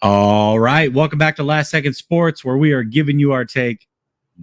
All right. Welcome back to Last Second Sports, where we are giving you our take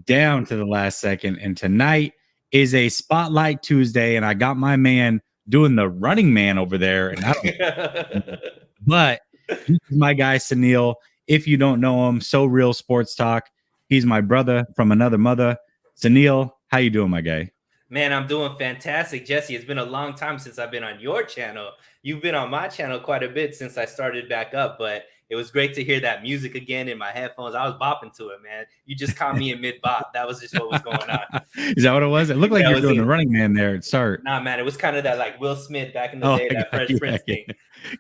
down to the last second. And tonight is a Spotlight Tuesday, and I got my man doing the running man over there. And I don't, but this is my guy, Suneil. If you don't know him, So Real Sports Talk. He's my brother from another mother. Suneil, how you doing, my guy? Man, I'm doing fantastic, Jesse. It's been a long time since I've been on your channel. You've been on my channel quite a bit since I started back up, but it was great to hear that music again in my headphones. I was bopping to it, man. You just caught me in mid bop. That was just what was going on. Is that what it was? It looked like Yeah, you're doing the running man there at start. Nah, man, it was kind of that like Will Smith back in the day, that Fresh Prince thing.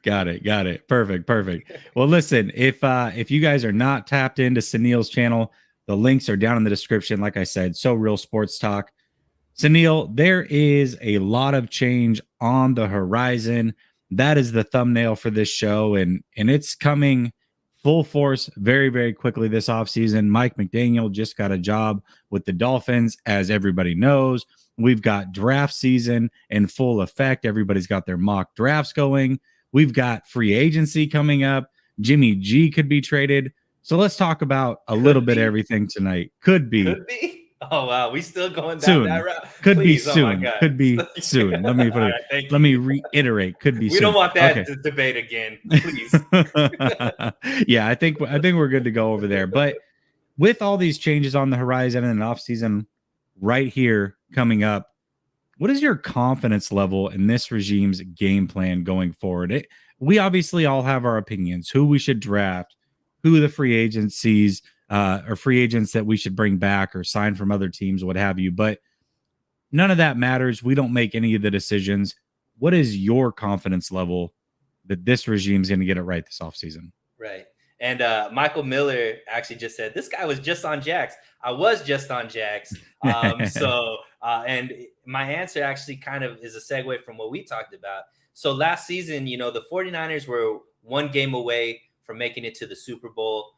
Got it. Perfect. Well, listen, if you guys are not tapped into Suneil's channel, the links are down in the description. Like I said, So Real Sports Talk. Suneil, there is a lot of change on the horizon. That is the thumbnail for this show, and it's coming full force very, very quickly this offseason. Mike McDaniel just got a job with the Dolphins, as everybody knows. We've got draft season in full effect. Everybody's got their mock drafts going. We've got free agency coming up. Jimmy G could be traded. So let's talk about a little bit of everything tonight. Could be. Oh wow, we still going down that route? Could Please, be soon. Could be soon. Let me put it. Right, let me reiterate. Could be. We soon. Don't want that debate again, please. Yeah, I think we're good to go over there. But with all these changes on the horizon and an off season right here coming up, what is your confidence level in this regime's game plan going forward? We obviously all have our opinions, who we should draft, who the free agencies or free agents that we should bring back or sign from other teams, what have you. But none of that matters. We don't make any of the decisions. What is your confidence level that this regime is going to get it right this offseason? Right. And Michael Miller actually just said, this guy was just on Jax. I was just on Jax. And my answer actually kind of is a segue from what we talked about. So last season, the 49ers were one game away from making it to the Super Bowl.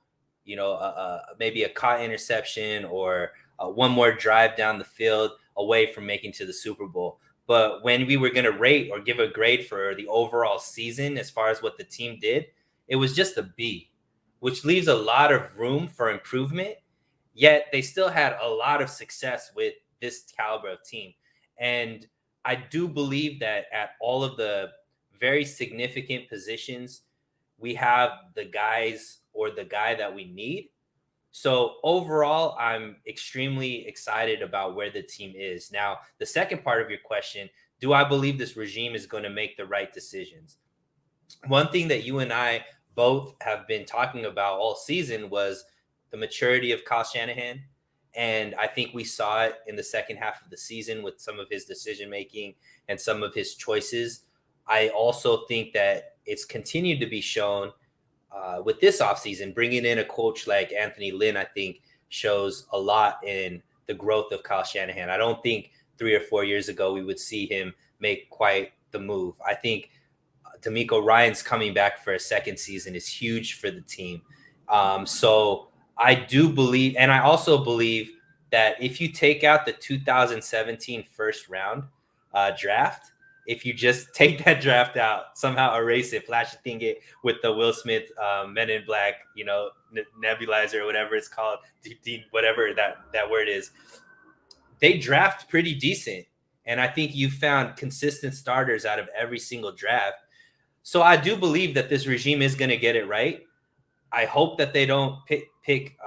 Maybe a caught interception or one more drive down the field away from making to the Super Bowl. But when we were going to rate or give a grade for the overall season, as far as what the team did, it was just a B, which leaves a lot of room for improvement. Yet they still had a lot of success with this caliber of team. And I do believe that at all of the very significant positions, we have the guys or the guy that we need. So overall, I'm extremely excited about where the team is. Now, the second part of your question, do I believe this regime is going to make the right decisions? One thing that you and I both have been talking about all season was the maturity of Kyle Shanahan. And I think we saw it in the second half of the season with some of his decision-making and some of his choices. I also think that it's continued to be shown with this offseason. Bringing in a coach like Anthony Lynn, I think, shows a lot in the growth of Kyle Shanahan. I don't think 3 or 4 years ago we would see him make quite the move. I think D'Amico Ryan's coming back for a second season is huge for the team. So I do believe, and I also believe that if you take out the 2017 first round draft, if you just take that draft out, somehow erase it, flash a thing it with the Will Smith Men in Black, nebulizer or whatever it's called, whatever that word is, they draft pretty decent. And I think you found consistent starters out of every single draft. So I do believe that this regime is going to get it right. I hope that they don't pick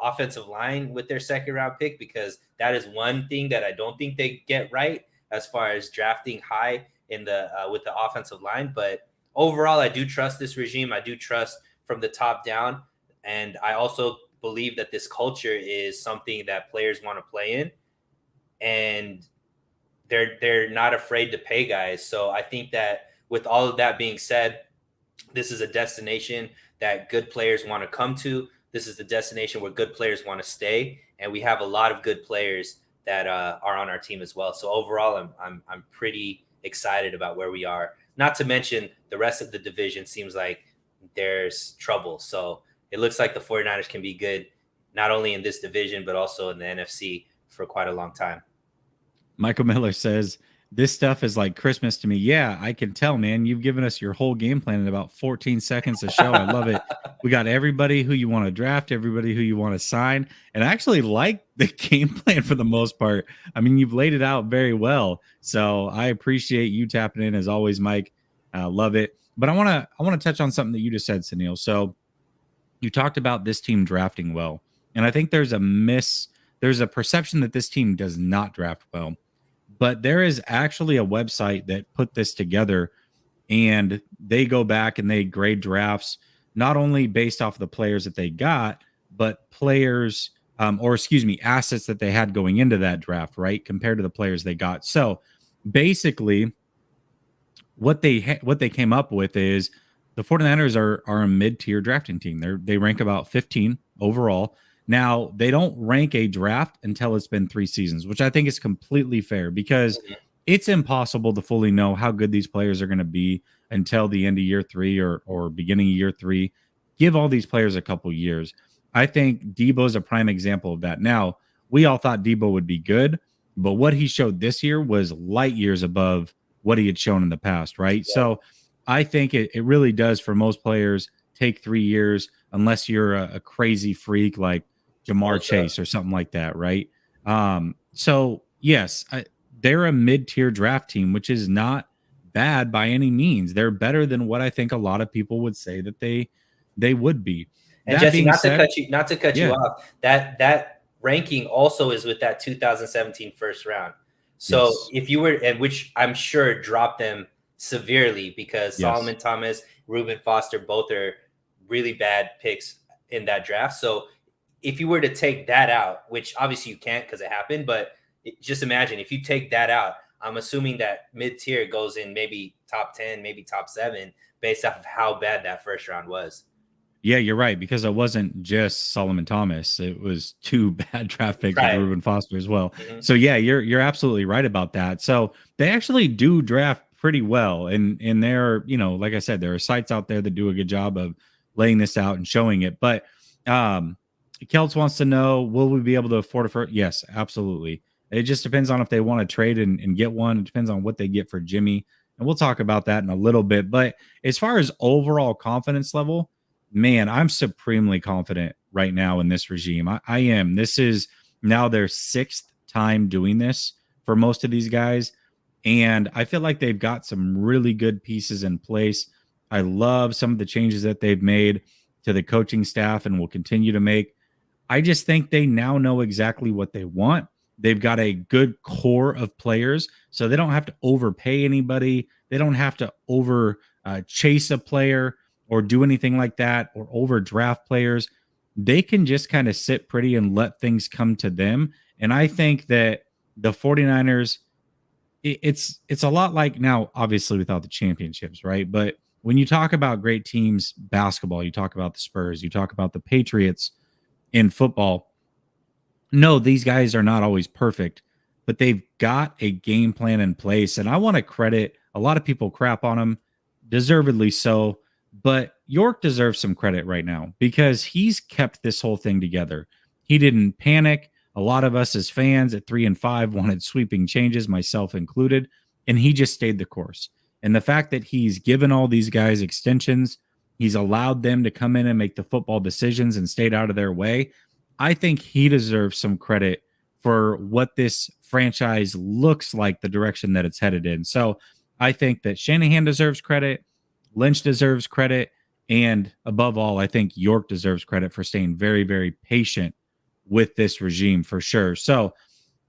offensive line with their second round pick, because that is one thing that I don't think they get right as far as drafting high in the with the offensive line. But overall, I do trust this regime. I do trust from the top down. And I also believe that this culture is something that players want to play in. And they're not afraid to pay guys. So I think that with all of that being said, this is a destination that good players want to come to. This is the destination where good players want to stay. And we have a lot of good players that are on our team as well. So overall, I'm pretty excited about where we are. Not to mention the rest of the division seems like there's trouble. So it looks like the 49ers can be good, not only in this division, but also in the NFC for quite a long time. Michael Miller says this stuff is like Christmas to me. Yeah, I can tell, man. You've given us your whole game plan in about 14 seconds of show. I love it. We got everybody who you want to draft, everybody who you want to sign, and I actually like the game plan for the most part. I mean, you've laid it out very well. So I appreciate you tapping in as always, Mike. Love it. But I want to touch on something that you just said, Suneil. So you talked about this team drafting well. And I think there's a perception that this team does not draft well. But there is actually a website that put this together, and they go back and they grade drafts not only based off of the players that they got, but players, or excuse me, assets that they had going into that draft, right? Compared to the players they got. So basically, what they came up with is the 49ers are a mid-tier drafting team. They rank about 15 overall. Now, they don't rank a draft until it's been 3 seasons, which I think is completely fair because it's impossible to fully know how good these players are going to be until the end of year 3 or beginning of year 3. Give all these players a couple years. I think Debo is a prime example of that. Now, we all thought Debo would be good, but what he showed this year was light years above what he had shown in the past, right? Yeah. So I think it really does for most players take 3 years, unless you're a crazy freak like Jamar Chase or something like that, right? So yes, they're a mid-tier draft team, which is not bad by any means. They're better than what I think a lot of people would say that they would be. And That Jesse, being said, not to cut you yeah, off, that ranking also is with that 2017 first round. So yes, if you were, and which I'm sure dropped them severely because yes, Solomon Thomas, Reuben Foster, both are really bad picks in that draft. So if you were to take that out, which obviously you can't because it happened, but just imagine if you take that out, I'm assuming that mid tier goes in maybe top 10, maybe top 7, based off of how bad that first round was. yeah, you're right, because it wasn't just Solomon Thomas. It was 2 bad draft picks with Right. Reuben Foster as well. Mm-hmm. So yeah, you're absolutely right about that. So they actually do draft pretty well. And there, like I said, there are sites out there that do a good job of laying this out and showing it. But Kelts wants to know, will we be able to afford a first? Yes, absolutely. It just depends on if they want to trade and get one. It depends on what they get for Jimmy. And we'll talk about that in a little bit. But as far as overall confidence level, man, I'm supremely confident right now in this regime. I am. This is now their 6th time doing this for most of these guys. And I feel like they've got some really good pieces in place. I love some of the changes that they've made to the coaching staff and will continue to make. I just think they now know exactly what they want. They've got a good core of players, so they don't have to overpay anybody. They don't have to over chase a player or do anything like that or overdraft players. They can just kind of sit pretty and let things come to them. And I think that the 49ers, it's a lot like, now, obviously without the championships, right? But when you talk about great teams, basketball, you talk about the Spurs, you talk about the Patriots in football. No, these guys are not always perfect, but they've got a game plan in place. And I want to credit, a lot of people crap on them, deservedly so. But York deserves some credit right now because he's kept this whole thing together. He didn't panic. A lot of us as fans at 3-5 wanted sweeping changes, myself included, and he just stayed the course. And the fact that he's given all these guys extensions, he's allowed them to come in and make the football decisions and stayed out of their way. I think he deserves some credit for what this franchise looks like, the direction that it's headed in. So I think that Shanahan deserves credit. Lynch deserves credit. And above all, I think York deserves credit for staying very, very patient with this regime for sure. So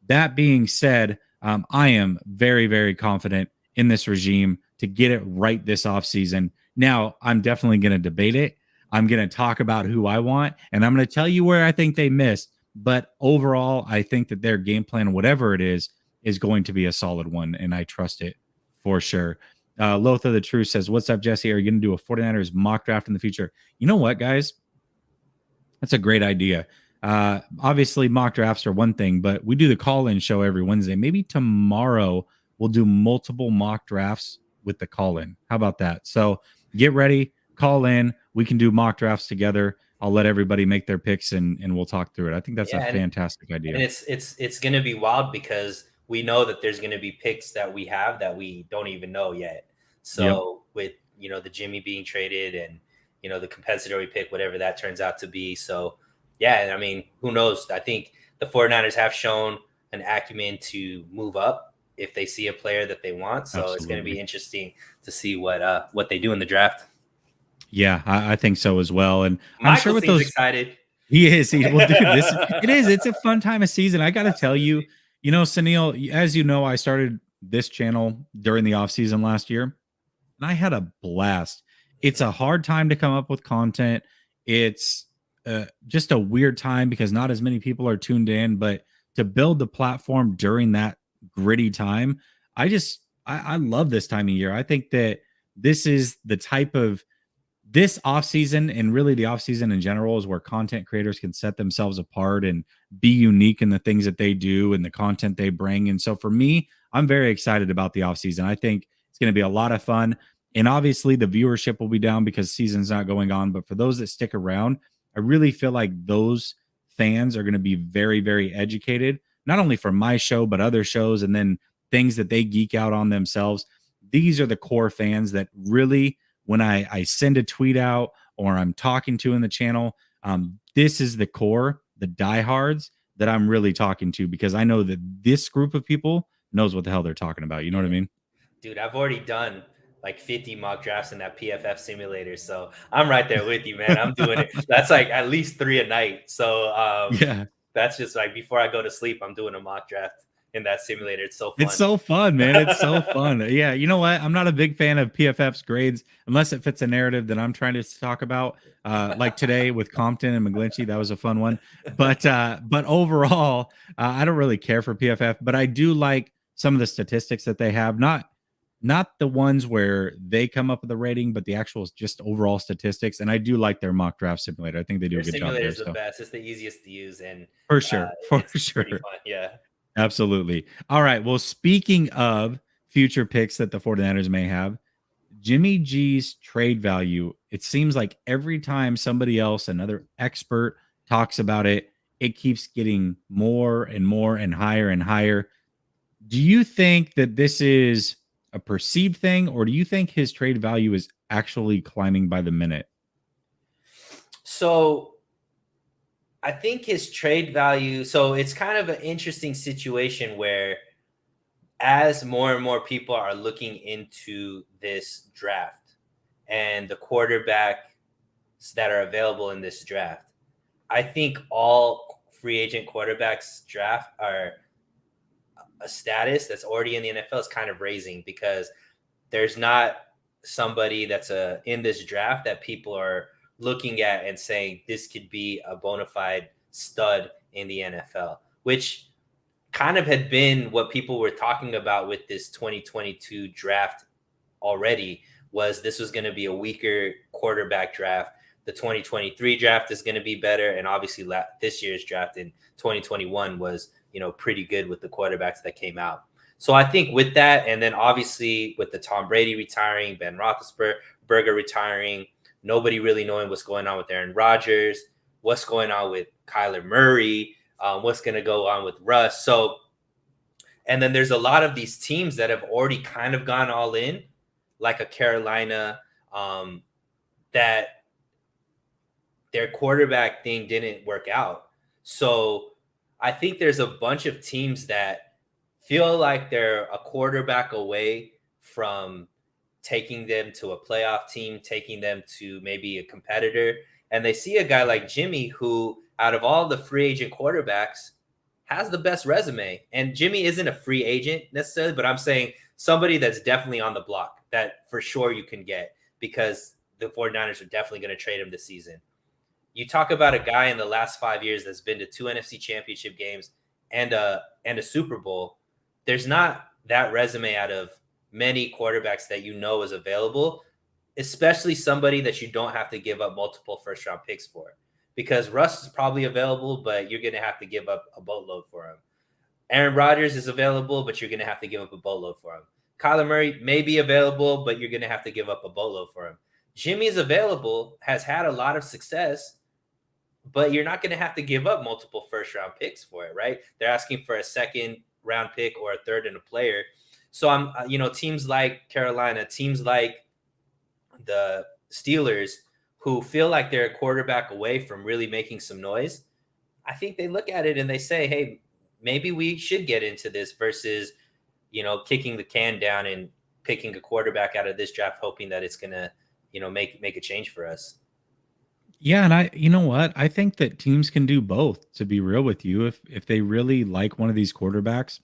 that being said, I am very, very confident in this regime to get it right this offseason. Now, I'm definitely going to debate it. I'm going to talk about who I want, and I'm going to tell you where I think they missed. But overall, I think that their game plan, whatever it is going to be a solid one, and I trust it for sure. Lothar the Truth says, what's up, Jesse? Are you going to do a 49ers mock draft in the future? You know what, guys? That's a great idea. Obviously, mock drafts are one thing, but we do the call-in show every Wednesday. Maybe tomorrow we'll do multiple mock drafts with the call-in. How about that? So get ready, call in. We can do mock drafts together. I'll let everybody make their picks and we'll talk through it. I think that's a fantastic idea. And it's going to be wild because we know that there's going to be picks that we have that we don't even know yet. Yep. So with, the Jimmy being traded and, the compensatory pick, whatever that turns out to be. So yeah, I mean, who knows? I think the 49ers have shown an acumen to move up if they see a player that they want. So it's going to be Absolutely. interesting to see what they do in the draft. Yeah, I think so as well. And I'm sure Michael with seems those, excited. he is. Well, dude, it's a fun time of season. I got to tell you, Absolutely. Sunil, as you know, I started this channel during the off season last year, and I had a blast. It's a hard time to come up with content. It's just a weird time because not as many people are tuned in, but to build the platform during that gritty time, I love this time of year. I think that this is the type of this off season, and really the off season in general, is where content creators can set themselves apart and be unique in the things that they do and the content they bring. And so for me, I'm very excited about the off season. I think it's going to be a lot of fun. And obviously the viewership will be down because season's not going on. But for those that stick around, I really feel like those fans are going to be very, very educated, not only from my show, but other shows, and then things that they geek out on themselves. These are the core fans that really, when I send a tweet out or I'm talking to in the channel, this is the core, the diehards that I'm really talking to, because I know that this group of people knows what the hell they're talking about. You know what I mean? Dude, I've already done like 50 mock drafts in that PFF simulator. So I'm right there with you, man. I'm doing it. That's like at least 3 a night. So Yeah. that's just like before I go to sleep, I'm doing a mock draft in that simulator. It's so It's fun. so fun, man. It's so fun. Yeah. You know what? I'm not a big fan of PFF's grades unless it fits a narrative that I'm trying to talk about. Like today with Compton and McGlinchey, that was a fun one. But overall, I don't really care for PFF, but I do like some of the statistics that they have. Not the ones where they come up with the rating, but the actual just overall statistics. And I do like their mock draft simulator. I think they do Their a good job simulator there. is the So best. It's the easiest to use, and for sure, for it's pretty sure. fun. Yeah. Absolutely. All right. Well, speaking of future picks that the 49ers may have, Jimmy G's trade value, it seems like every time somebody else, another expert, talks about it, it keeps getting more and more and higher and higher. Do you think that this is a perceived thing, or do you think his trade value is actually climbing by the minute? So I think his trade value. So it's kind of an interesting situation where, as more and more people are looking into this draft and the quarterbacks that are available in this draft, I think all free agent quarterbacks draft are a status that's already in the NFL is kind of raising, because there's not somebody that's in this draft that people are looking at and saying this could be a bona fide stud in the NFL, which kind of had been what people were talking about with this 2022 draft already. Was this was going to be a weaker quarterback draft. The 2023 draft is going to be better, and obviously this year's draft in 2021 was pretty good with the quarterbacks that came out. So I think with that, and then obviously with the Tom Brady retiring, Ben Roethlisberger retiring, nobody really knowing what's going on with Aaron Rodgers, what's going on with Kyler Murray, what's going to go on with Russ. So, and then there's a lot of these teams that have already kind of gone all in, like a Carolina, that their quarterback thing didn't work out. So I think there's a bunch of teams that feel like they're a quarterback away from taking them to a playoff team, taking them to maybe a competitor. And they see a guy like Jimmy, who out of all the free agent quarterbacks has the best resume. And Jimmy isn't a free agent necessarily, but I'm saying somebody that's definitely on the block that for sure you can get, because the 49ers are definitely going to trade him this season. You talk about a guy in the last 5 years that's been to 2 NFC championship games and a Super Bowl. There's not that resume out of many quarterbacks that is available, especially somebody that you don't have to give up multiple first round picks for, because Russ is probably available, but you're going to have to give up a boatload for him. Aaron Rodgers is available, but you're going to have to give up a boatload for him. Kyler Murray may be available, but you're going to have to give up a boatload for him. Jimmy's available, has had a lot of success, but you're not going to have to give up multiple first round picks for it, right? They're asking for a second round pick or a third and a player. So I'm, teams like Carolina, teams like the Steelers, who feel like they're a quarterback away from really making some noise, I think they look at it and they say, hey, maybe we should get into this versus, kicking the can down and picking a quarterback out of this draft, hoping that it's going to, make a change for us. Yeah, and you know what? I think that teams can do both, to be real with you. If they really like one of these quarterbacks,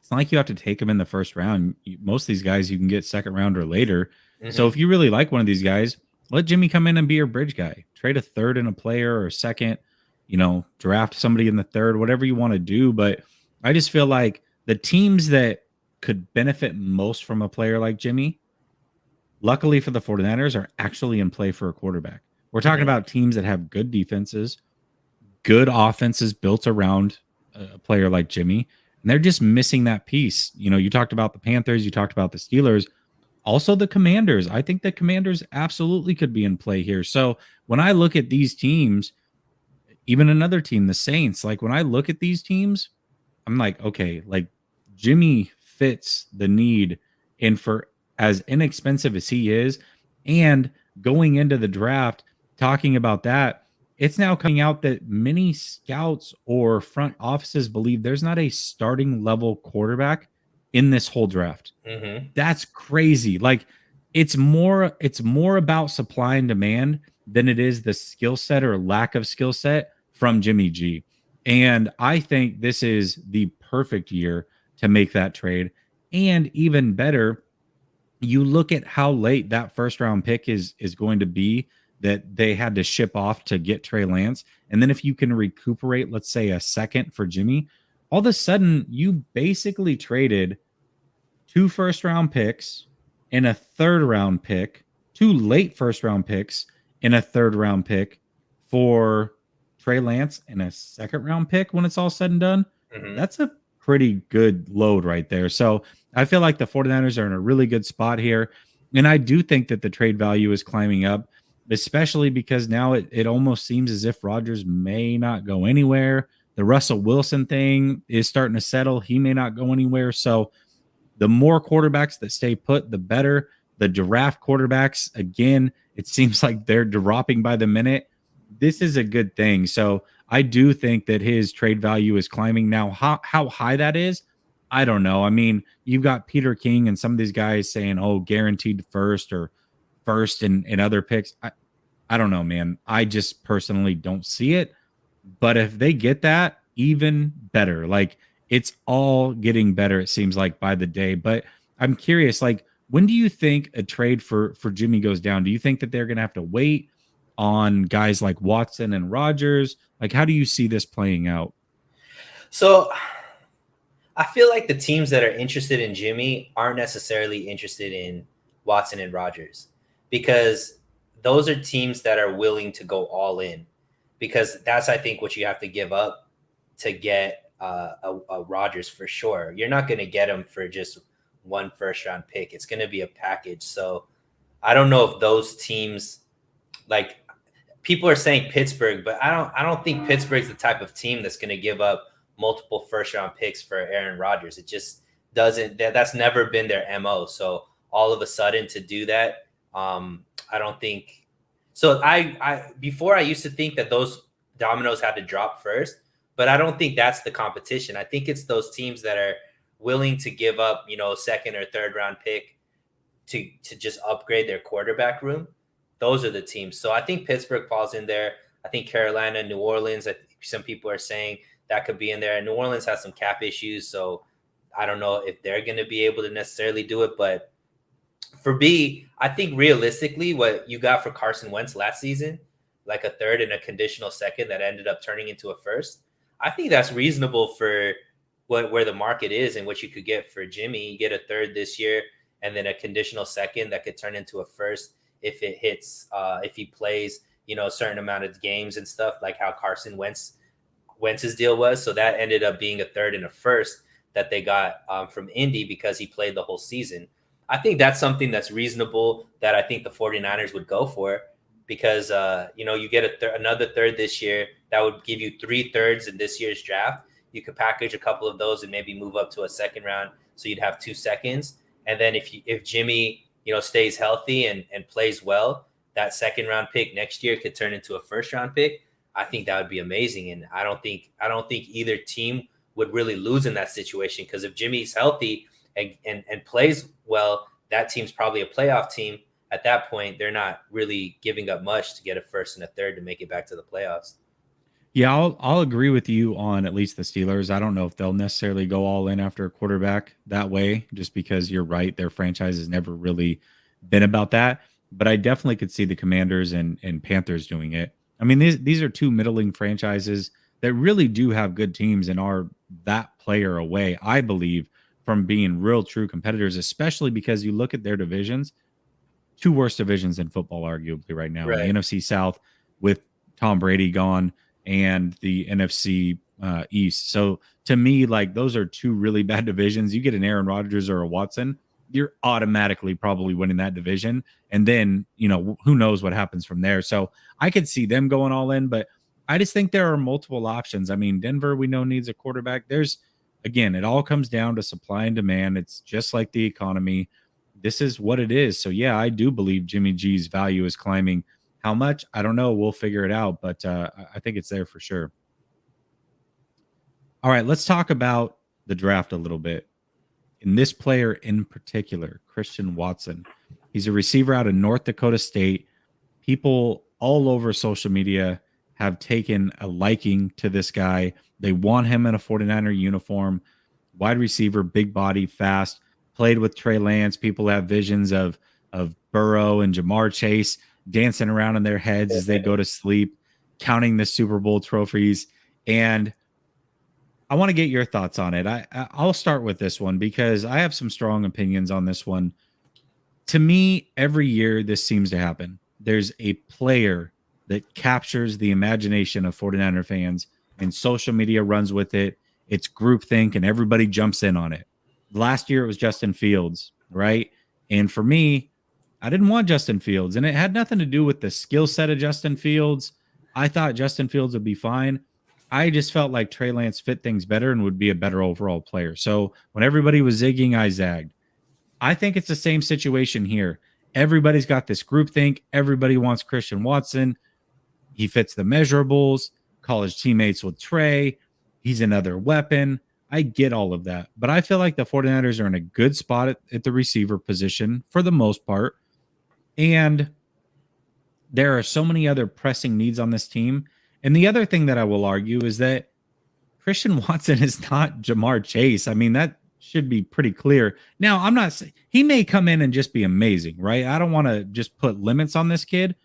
it's not like you have to take them in the first round. Most of these guys you can get second round or later. So if you really like one of these guys, let Jimmy come in and be your bridge guy. Trade a third and a player or a second, draft somebody in the third, whatever you want to do. But I just feel like the teams that could benefit most from a player like Jimmy, luckily for the 49ers, are actually in play for a quarterback. We're talking about teams that have good defenses, good offenses built around a player like Jimmy, and they're just missing that piece. You talked about the Panthers, you talked about the Steelers, also the Commanders. I think the Commanders absolutely could be in play here. So when I look at these teams, even another team, the Saints, like when I look at these teams, I'm like, okay, like Jimmy fits the need. And for as inexpensive as he is, and going into the draft, talking about that, it's now coming out that many scouts or front offices believe there's not a starting level quarterback in this whole draft. That's crazy. Like it's more about supply and demand than it is the skill set or lack of skill set from Jimmy G. And I think this is the perfect year to make that trade. And even better, you look at how late that first round pick is going to be that they had to ship off to get Trey Lance. And then if you can recuperate, let's say a second for Jimmy, all of a sudden you basically traded 2 first round picks and a third round pick, 2 late first round picks and a third round pick for Trey Lance and a second round pick when it's all said and done. That's a pretty good load right there. So I feel like the 49ers are in a really good spot here. And I do think that the trade value is climbing up, especially because now it almost seems as if Rodgers may not go anywhere. The Russell Wilson thing is starting to settle. He may not go anywhere. So the more quarterbacks that stay put, the better. The draft quarterbacks, again, it seems like they're dropping by the minute. This is a good thing. So I do think that his trade value is climbing. Now, how high that is, I don't know. I mean, you've got Peter King and some of these guys saying, oh, guaranteed first or first and other picks. I don't know, man. I just personally don't see it. But if they get that, even better. Like it's all getting better, it seems like, by the day. But I'm curious, like, when do you think a trade for Jimmy goes down? Do you think that they're going to have to wait on guys like Watson and Rodgers? Like, how do you see this playing out? So I feel like the teams that are interested in Jimmy aren't necessarily interested in Watson and Rodgers, because those are teams that are willing to go all in, because that's, I think, what you have to give up to get a Rodgers for sure. You're not going to get him for just 1 first round pick. It's going to be a package. So I don't know if those teams, like, people are saying Pittsburgh, but I don't think Pittsburgh's the type of team that's going to give up multiple first round picks for Aaron Rodgers. It just doesn't. That's never been their MO. So all of a sudden to do that, I don't think. So I before I used to think that those dominoes had to drop first, but I don't think that's the competition. I think it's those teams that are willing to give up, second or third round pick to just upgrade their quarterback room. Those are the teams. So I think Pittsburgh falls in there. I think Carolina, New Orleans, I think some people are saying that could be in there. And New Orleans has some cap issues, so I don't know if they're going to be able to necessarily do it. But for B, I think realistically what you got for Carson Wentz last season, like a third and a conditional second that ended up turning into a first, I think that's reasonable for where the market is and what you could get for Jimmy. You get a third this year and then a conditional second that could turn into a first if it hits, if he plays, a certain amount of games and stuff, like how Carson Wentz's deal was. So that ended up being a third and a first that they got from Indy because he played the whole season. I think that's something that's reasonable that I think the 49ers would go for, because, you get another third this year. That would give you 3 thirds in this year's draft. you could package a couple of those and maybe move up to a second round. So you'd have 2 seconds. And then if Jimmy, stays healthy and plays well, that second round pick next year could turn into a first round pick. I think that would be amazing. And I don't think either team would really lose in that situation, because if Jimmy's healthy and plays well, that team's probably a playoff team. At that point, they're not really giving up much to get a first and a third to make it back to the playoffs. Yeah, I'll agree with you on at least the Steelers. I don't know if they'll necessarily go all in after a quarterback that way, just because you're right, their franchise has never really been about that. But I definitely could see the Commanders and Panthers doing it. I mean, these are two middling franchises that really do have good teams and are that player away, I believe, from being real true competitors, especially because you look at their divisions, two worst divisions in football, arguably, right now. In the Right. NFC South with Tom Brady gone, and the NFC East. So to me, like, those are two really bad divisions. You get an Aaron Rodgers or a Watson, you're automatically probably winning that division. And then, who knows what happens from there. So I could see them going all in, but I just think there are multiple options. I mean, Denver, we know, needs a quarterback. Again, it all comes down to supply and demand. It's just like the economy. This is what it is. So yeah, I do believe Jimmy G's value is climbing. How much? I don't know. We'll figure it out, but I think it's there for sure. All right, let's talk about the draft a little bit. In this player in particular, Christian Watson. He's a receiver out of North Dakota State. People all over social media have taken a liking to this guy. They want him in a 49er uniform. Wide receiver, big body, fast. Played with Trey Lance. People have visions of Burrow and Jamar Chase dancing around in their heads as they go to sleep, counting the Super Bowl trophies. And I want to get your thoughts on it. I'll start with this one because I have some strong opinions on this one. To me, every year this seems to happen. There's a player that captures the imagination of 49er fans, and social media runs with it. It's groupthink and everybody jumps in on it. Last year it was Justin Fields, right? And for me, I didn't want Justin Fields, and it had nothing to do with the skill set of Justin Fields. I thought Justin Fields would be fine. I just felt like Trey Lance fit things better and would be a better overall player. So when everybody was zigging, I zagged. I think it's the same situation here. Everybody's got this groupthink. Everybody wants Christian Watson. He fits the measurables, college teammates with Trey. He's another weapon. I get all of that. But I feel like the 49ers are in a good spot at the receiver position for the most part. And there are so many other pressing needs on this team. And the other thing that I will argue is that Christian Watson is not Jamar Chase. I mean, that should be pretty clear. Now, I'm not saying he may come in and just be amazing, right? I don't want to just put limits on this kid,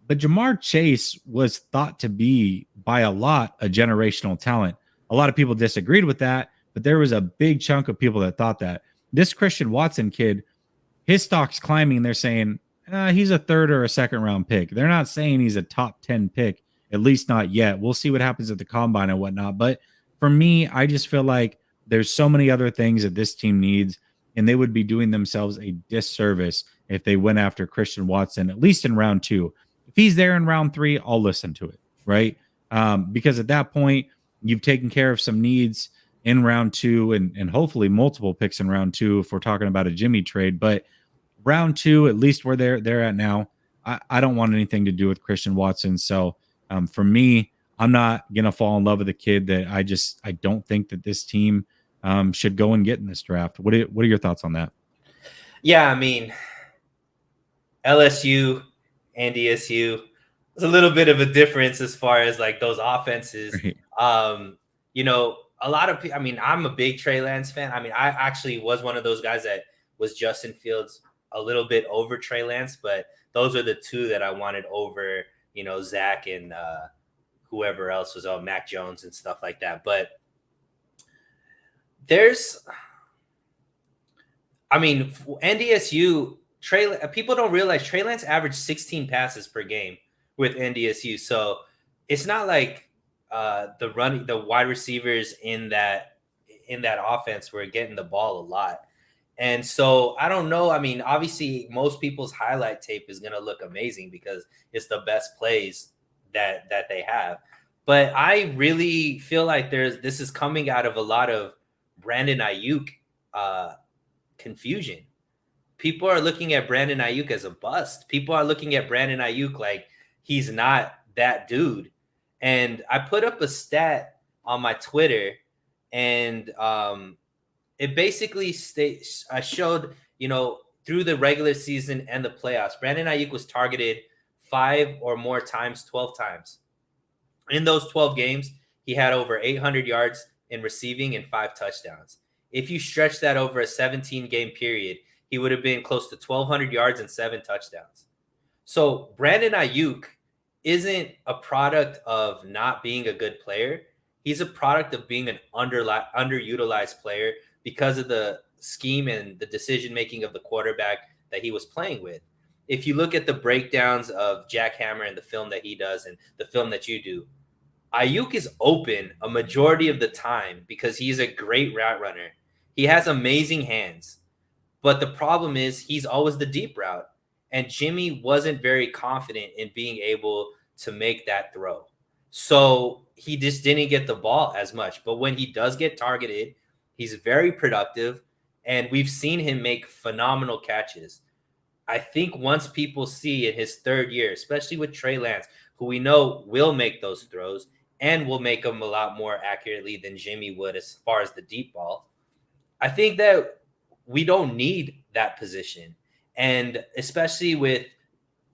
but Jamar Chase was thought to be by a lot a generational talent. A lot of people disagreed with that, but there was a big chunk of people that thought that. This Christian Watson kid, his stock's climbing. They're saying he's a third or a second round pick. They're not saying he's a top 10 pick, at least not yet. We'll see what happens at the combine and whatnot. But for me, I just feel like there's so many other things that this team needs, and they would be doing themselves a disservice if they went after Christian Watson, at least in round 2. If he's there in round 3, I'll listen to it, right? Because at that point, you've taken care of some needs in round 2 and hopefully multiple picks in round 2 if we're talking about a Jimmy trade. But round 2, at least where they're at now, I don't want anything to do with Christian Watson. So for me, I'm not going to fall in love with a kid that I don't think that this team should go and get in this draft. What are your thoughts on that? Yeah, I mean, LSU and DSU, there's a little bit of a difference as far as like those offenses. Right. A lot of people, I mean, I'm a big Trey Lance fan. I mean, I actually was one of those guys that was Justin Fields a little bit over Trey Lance, but those are the two that I wanted over, Zach and whoever else was on Mac Jones and stuff like that. But NDSU, people don't realize Trey Lance averaged 16 passes per game with NDSU. So it's not like the wide receivers in that offense were getting the ball a lot. And so I don't know. I mean, obviously most people's highlight tape is going to look amazing because it's the best plays that they have. But I really feel like this is coming out of a lot of Brandon Ayuk confusion. People are looking at Brandon Ayuk as a bust. People are looking at Brandon Ayuk like he's not that dude. And I put up a stat on my Twitter, and it basically states I showed, through the regular season and the playoffs, Brandon Ayuk was targeted 5 or more times, 12 times. In those 12 games, he had over 800 yards in receiving and 5 touchdowns. If you stretch that over a 17-game period, he would have been close to 1,200 yards and 7 touchdowns. So Brandon Ayuk isn't a product of not being a good player. He's a product of being an underutilized player because of the scheme and the decision-making of the quarterback that he was playing with. If you look at the breakdowns of Jack Hammer and the film that he does and the film that you do, Ayuk is open a majority of the time because he's a great route runner. He has amazing hands. But the problem is he's always the deep route. And Jimmy wasn't very confident in being able to make that throw. So he just didn't get the ball as much. But when he does get targeted, he's very productive. And we've seen him make phenomenal catches. I think once people see in his third year, especially with Trey Lance, who we know will make those throws and will make them a lot more accurately than Jimmy would as far as the deep ball, I think that we don't need that position. And especially with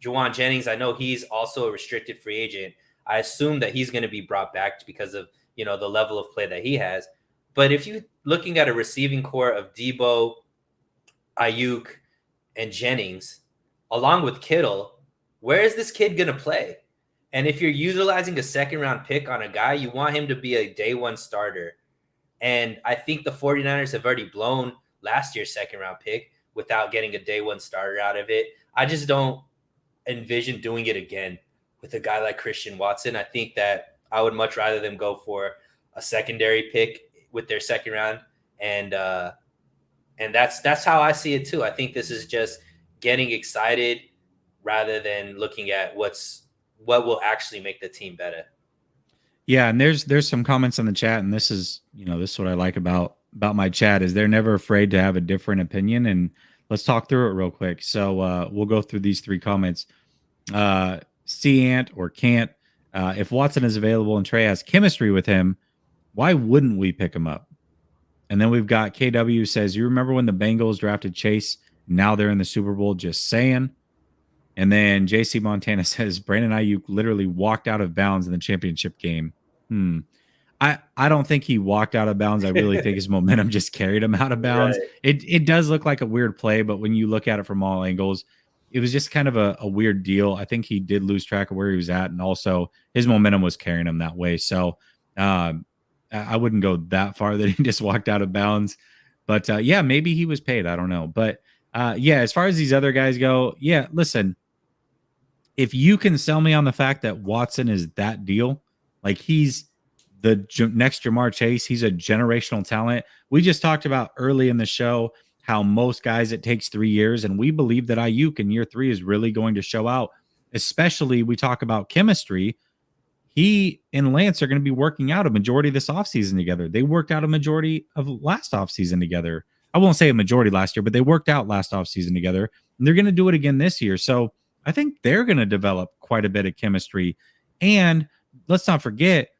Juwan Jennings, I know he's also a restricted free agent. I assume that he's going to be brought back because of, the level of play that he has. But if you're looking at a receiving core of Debo, Ayuk, and Jennings, along with Kittle, where is this kid going to play? And if you're utilizing a second-round pick on a guy, you want him to be a day-one starter. And I think the 49ers have already blown last year's second-round pick without getting a day-one starter out of it. I just don't envision doing it again with a guy like Christian Watson. I think that I would much rather them go for a secondary pick with their second round. And that's how I see it too. I think this is just getting excited rather than looking at what will actually make the team better. Yeah, and there's some comments in the chat, and this is what I like about my chat is they're never afraid to have a different opinion. And let's talk through it real quick. So we'll go through these 3 comments. Ant or Can't, if Watson is available and Trey has chemistry with him, why wouldn't we pick him up? And then we've got KW says, you remember when the Bengals drafted Chase? Now they're in the Super Bowl, just saying. And then JC Montana says, Brandon Ayuk literally walked out of bounds in the championship game. I don't think he walked out of bounds. I really think his momentum just carried him out of bounds. Right. It does look like a weird play, but when you look at it from all angles, it was just kind of a weird deal. I think he did lose track of where he was at, and also his momentum was carrying him that way. So I wouldn't go that far that he just walked out of bounds. But yeah, maybe he was paid. I don't know. But yeah, as far as these other guys go, yeah, listen, if you can sell me on the fact that Watson is that deal, like he's the next Jamar Chase, he's a generational talent. We just talked about early in the show how most guys it takes 3 years, and we believe that Ayuk in year 3 is really going to show out. Especially we talk about chemistry. He and Lance are going to be working out a majority of this offseason together. They worked out a majority of last offseason together. I won't say a majority last year, but they worked out last offseason together, and they're going to do it again this year. So I think they're going to develop quite a bit of chemistry. And let's not forget,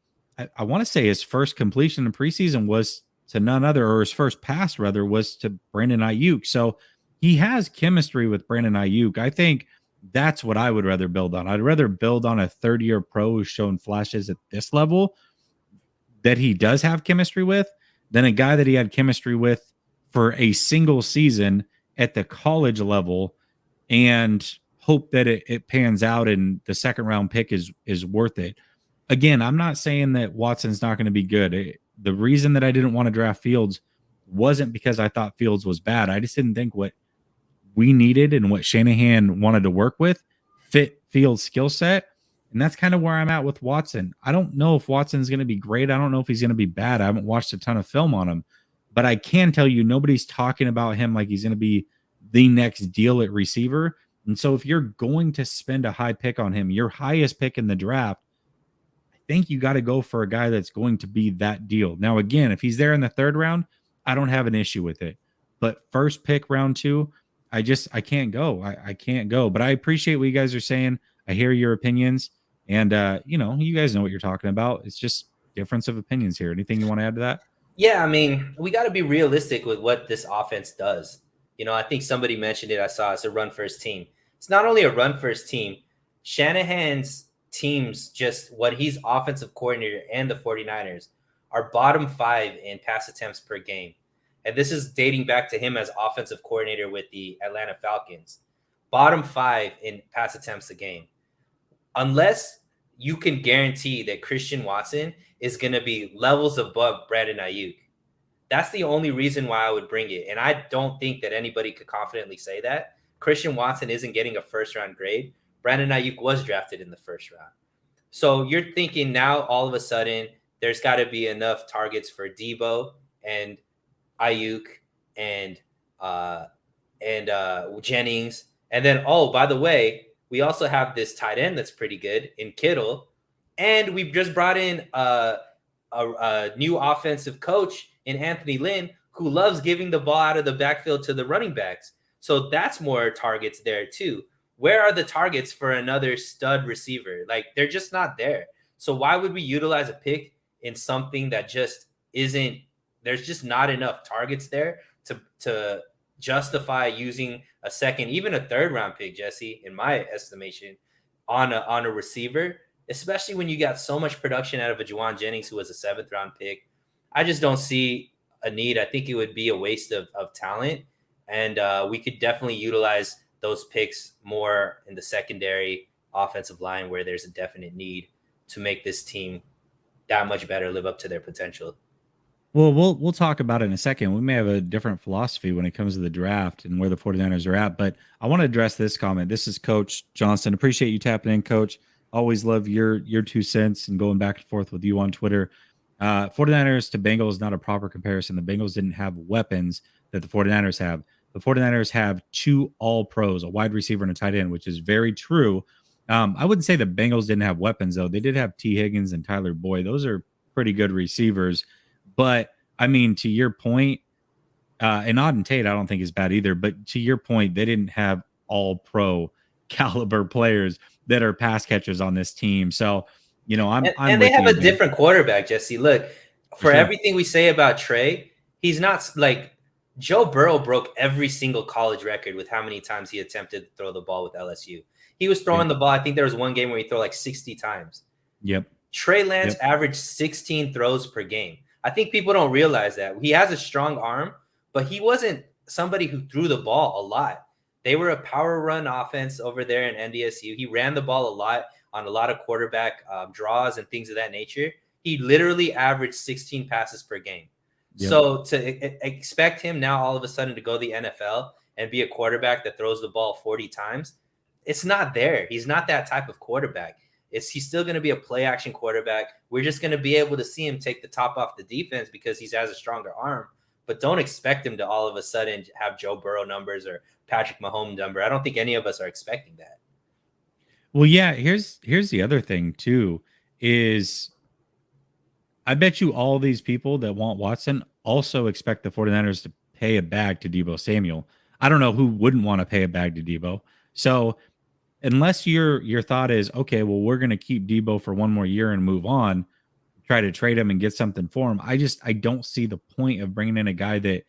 I want to say his first completion in preseason was to none other, or his first pass rather, was to Brandon Ayuk. So he has chemistry with Brandon Ayuk. I think that's what I would rather build on. I'd rather build on a third-year pro who's shown flashes at this level that he does have chemistry with than a guy that he had chemistry with for a single season at the college level and hope that it pans out and the second round pick is worth it. Again, I'm not saying that Watson's not going to be good. The reason that I didn't want to draft Fields wasn't because I thought Fields was bad. I just didn't think what we needed and what Shanahan wanted to work with fit Fields' skill set. And that's kind of where I'm at with Watson. I don't know if Watson's going to be great. I don't know if he's going to be bad. I haven't watched a ton of film on him. But I can tell you nobody's talking about him like he's going to be the next deal at receiver. And so if you're going to spend a high pick on him, your highest pick in the draft, I think you got to go for a guy that's going to be that deal. Now, again, if he's there in the third round, I don't have an issue with it. But first pick round 2, I can't go. I can't go. But I appreciate what you guys are saying. I hear your opinions. And, you guys know what you're talking about. It's just difference of opinions here. Anything you want to add to that? Yeah, I mean, we got to be realistic with what this offense does. I think somebody mentioned it. I saw it's a run first team. It's not only a run first team. Shanahan's teams, just what he's offensive coordinator and the 49ers are bottom 5 in pass attempts per game. And this is dating back to him as offensive coordinator with the Atlanta Falcons. Bottom 5 in pass attempts a game. Unless you can guarantee that Christian Watson is going to be levels above Brandon Ayuk. That's the only reason why I would bring it. And I don't think that anybody could confidently say that. Christian Watson isn't getting a first-round grade. Brandon Ayuk was drafted in the first round. So you're thinking now all of a sudden there's got to be enough targets for Debo and Ayuk and Jennings. And then, by the way, we also have this tight end that's pretty good in Kittle. And we've just brought in a new offensive coach in Anthony Lynn, who loves giving the ball out of the backfield to the running backs. So that's more targets there too. Where are the targets for another stud receiver? Like, they're just not there. So why would we utilize a pick in something that just isn't, there's just not enough targets there to justify using a second, even a third round pick, Jesse, in my estimation, on a receiver, especially when you got so much production out of a Juwan Jennings, who was a 7th round pick. I just don't see a need. I think it would be a waste of talent. And we could definitely utilize those picks more in the secondary offensive line, where there's a definite need to make this team that much better, live up to their potential. Well, we'll talk about it in a second. We may have a different philosophy when it comes to the draft and where the 49ers are at, but I want to address this comment. This is Coach Johnson. Appreciate you tapping in, Coach. Always love your 2 cents and going back and forth with you on Twitter. 49ers to Bengals is not a proper comparison. The Bengals didn't have weapons that the 49ers have. The 49ers have 2 all-pros, a wide receiver and a tight end, which is very true. I wouldn't say the Bengals didn't have weapons, though. They did have T. Higgins and Tyler Boyd. Those are pretty good receivers. But, I mean, to your point, and Auden Tate I don't think is bad either, but to your point, they didn't have all-pro caliber players that are pass catchers on this team. So, and they have a different quarterback, Jesse. Look, for everything we say about Trey, he's not like Joe Burrow broke every single college record with how many times he attempted to throw the ball with LSU. He was throwing the ball. I think there was one game where he threw like 60 times. Yep. Trey Lance averaged 16 throws per game. I think people don't realize that. He has a strong arm, but he wasn't somebody who threw the ball a lot. They were a power run offense over there in NDSU. He ran the ball a lot on a lot of quarterback draws and things of that nature. He literally averaged 16 passes per game. Yep. So to expect him now all of a sudden to go to the NFL and be a quarterback that throws the ball 40 times, it's not there. He's not that type of quarterback. He's still going to be a play action quarterback. We're just going to be able to see him take the top off the defense because he has a stronger arm. But don't expect him to all of a sudden have Joe Burrow numbers or Patrick Mahomes number. I don't think any of us are expecting that. Well, yeah, here's the other thing too, is I bet you all these people that want Watson also expect the 49ers to pay a bag to Deebo Samuel. I don't know who wouldn't want to pay a bag to Deebo. So unless your thought is, okay, well, we're going to keep Deebo for one more year and move on, try to trade him and get something for him, I don't see the point of bringing in a guy that,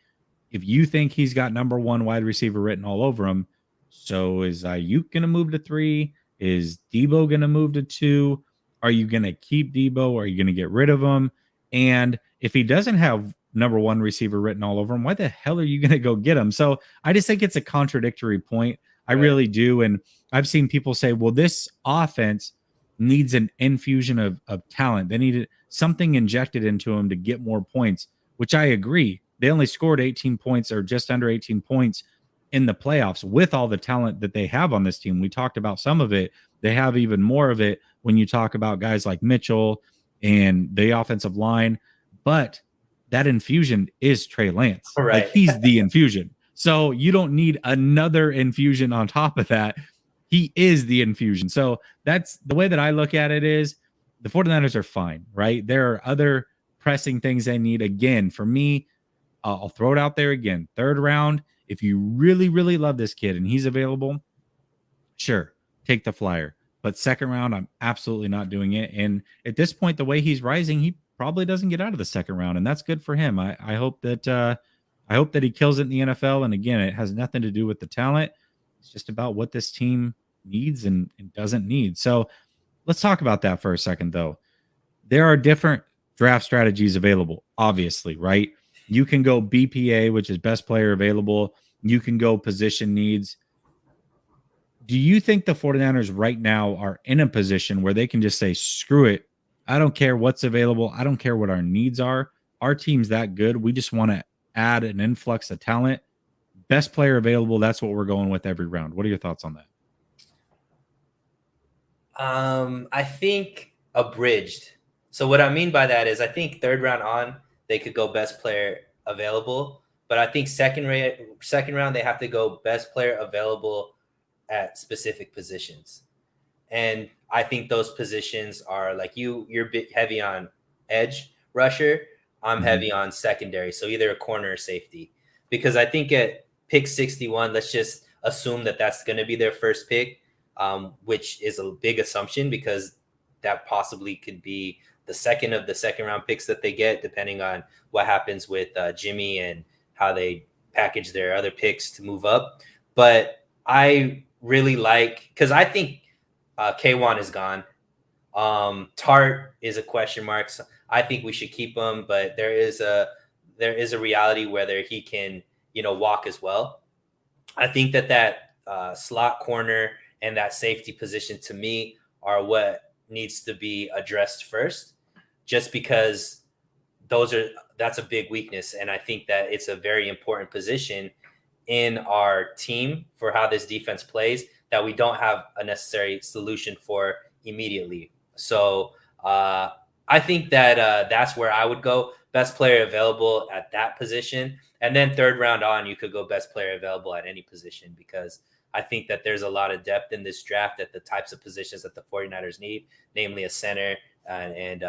if you think he's got number 1 wide receiver written all over him, so is Ayuk going to move to 3? Is Deebo going to move to 2? Are you going to keep Deebo? Are you going to get rid of him? And if he doesn't have number 1 receiver written all over him, why the hell are you going to go get him? So I just think it's a contradictory point. I really do. And I've seen people say, well, this offense needs an infusion of talent. They needed something injected into him to get more points, which I agree. They only scored 18 points or just under 18 points in the playoffs with all the talent that they have on this team. We talked about some of it. They have even more of it when you talk about guys like Mitchell and the offensive line. But that infusion is Trey Lance. Right. Like, he's the infusion. So you don't need another infusion on top of that. He is the infusion. So that's the way that I look at it is, the 49ers are fine, right? There are other pressing things they need. Again, for me, I'll throw it out there again. Third round, if you really, really love this kid and he's available, sure, take the flyer. But second round, I'm absolutely not doing it. And at this point, the way he's rising, he probably doesn't get out of the second round, and that's good for him. I hope that he kills it in the NFL. And again, it has nothing to do with the talent. It's just about what this team needs and doesn't need. So let's talk about that for a second, though. There are different draft strategies available, obviously, right? You can go BPA, which is best player available. You can go position needs. Do you think the 49ers right now are in a position where they can just say, screw it? I don't care what's available. I don't care what our needs are. Our team's that good. We just want to add an influx of talent. Best player available. That's what we're going with every round. What are your thoughts on that? I think abridged. So what I mean by that is I think third round on, they could go best player available. But I think second round, they have to go best player available at specific positions. And I think those positions are like you're a bit heavy on edge rusher. I'm heavy on secondary. So either a corner or safety. Because I think at pick 61, let's just assume that that's going to be their first pick, which is a big assumption because that possibly could be the second of the second round picks that they get, depending on what happens with Jimmy and how they package their other picks to move up. But I really like, because I think K1 is gone. Tart is a question mark. So I think we should keep him, but there is a reality whether he can, walk as well. I think that slot corner and that safety position to me are what needs to be addressed first, just because that's a big weakness. And I think that it's a very important position in our team for how this defense plays that we don't have a necessary solution for immediately. So I think that that's where I would go. Best player available at that position. And then third round on, you could go best player available at any position, because I think that there's a lot of depth in this draft at the types of positions that the 49ers need, namely a center and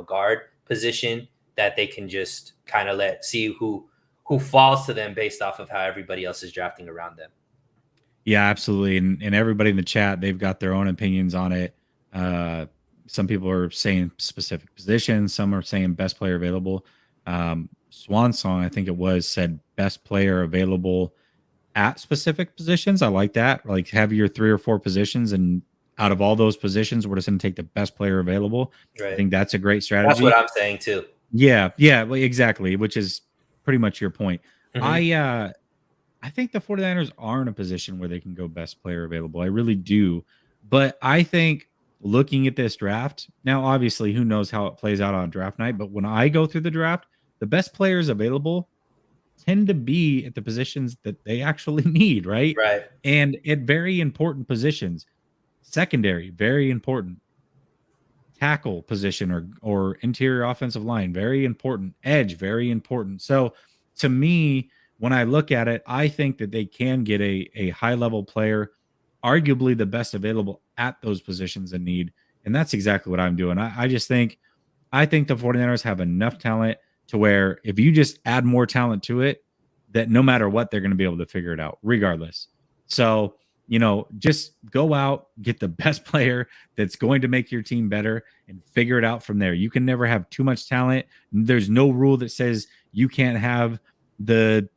guard position, that they can just kind of see who falls to them based off of how everybody else is drafting around them. Yeah, absolutely. And everybody in the chat, they've got their own opinions on it. Some people are saying specific positions. Some are saying best player available. Swan Song, I think it was, said best player available at specific positions. I like that. Like, have your 3 or 4 positions, and out of all those positions, we're just going to take the best player available. Right. I think that's a great strategy. That's what I'm saying too. Yeah, well, exactly, which is pretty much your point. Mm-hmm. I think the 49ers are in a position where they can go best player available. I really do. But I think looking at this draft, now obviously who knows how it plays out on draft night, but when I go through the draft, the best players available tend to be at the positions that they actually need, right? Right. And at very important positions. Secondary, very important. Tackle position or interior offensive line, very important. Edge, very important. So to me, when I look at it, I think that they can get a high-level player, arguably the best available at those positions in need. And that's exactly what I'm doing. I think the 49ers have enough talent to where if you just add more talent to it, that no matter what, they're going to be able to figure it out regardless. So, just go out, get the best player that's going to make your team better and figure it out from there. You can never have too much talent. There's no rule that says you can't have the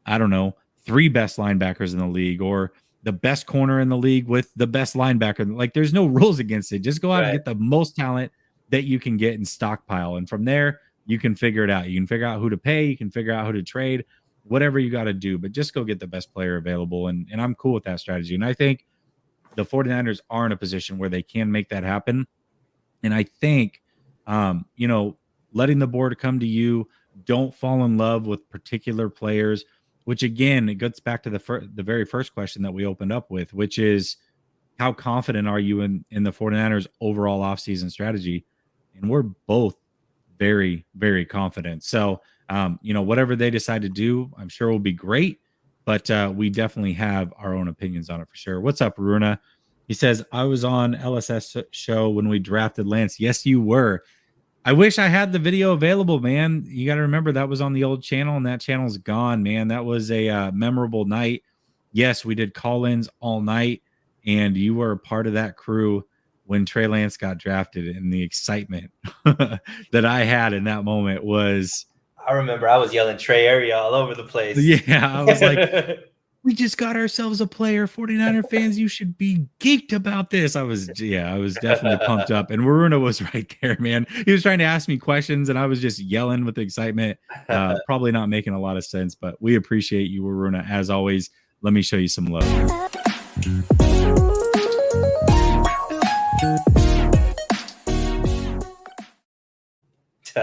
3 best linebackers in the league or the best corner in the league with the best linebacker. Like, there's no rules against it. Just go out and get the most talent that you can get and stockpile. And from there, you can figure it out. You can figure out who to pay. You can figure out who to trade, whatever you got to do, but just go get the best player available. And I'm cool with that strategy. And I think the 49ers are in a position where they can make that happen. And I think, letting the board come to you, don't fall in love with particular players, which again, it gets back to the very first question that we opened up with, which is how confident are you in the 49ers overall offseason strategy? And we're both very, very confident. So, whatever they decide to do, I'm sure will be great, but we definitely have our own opinions on it for sure. What's up, Runa? He says, I was on LSS show when we drafted Lance. Yes, you were. I wish I had the video available, man. You got to remember that was on the old channel, and that channel's gone, man. That was a memorable night. Yes, we did call-ins all night, and you were a part of that crew when Trey Lance got drafted, and the excitement that I had in that moment was, I remember I was yelling Trey area all over the place. yeah, I was like, we just got ourselves a player. 49er fans, you should be geeked about this. I was definitely pumped up. And Waruna was right there, man. He was trying to ask me questions, and I was just yelling with excitement. Probably not making a lot of sense, but we appreciate you, Waruna. As always, let me show you some love.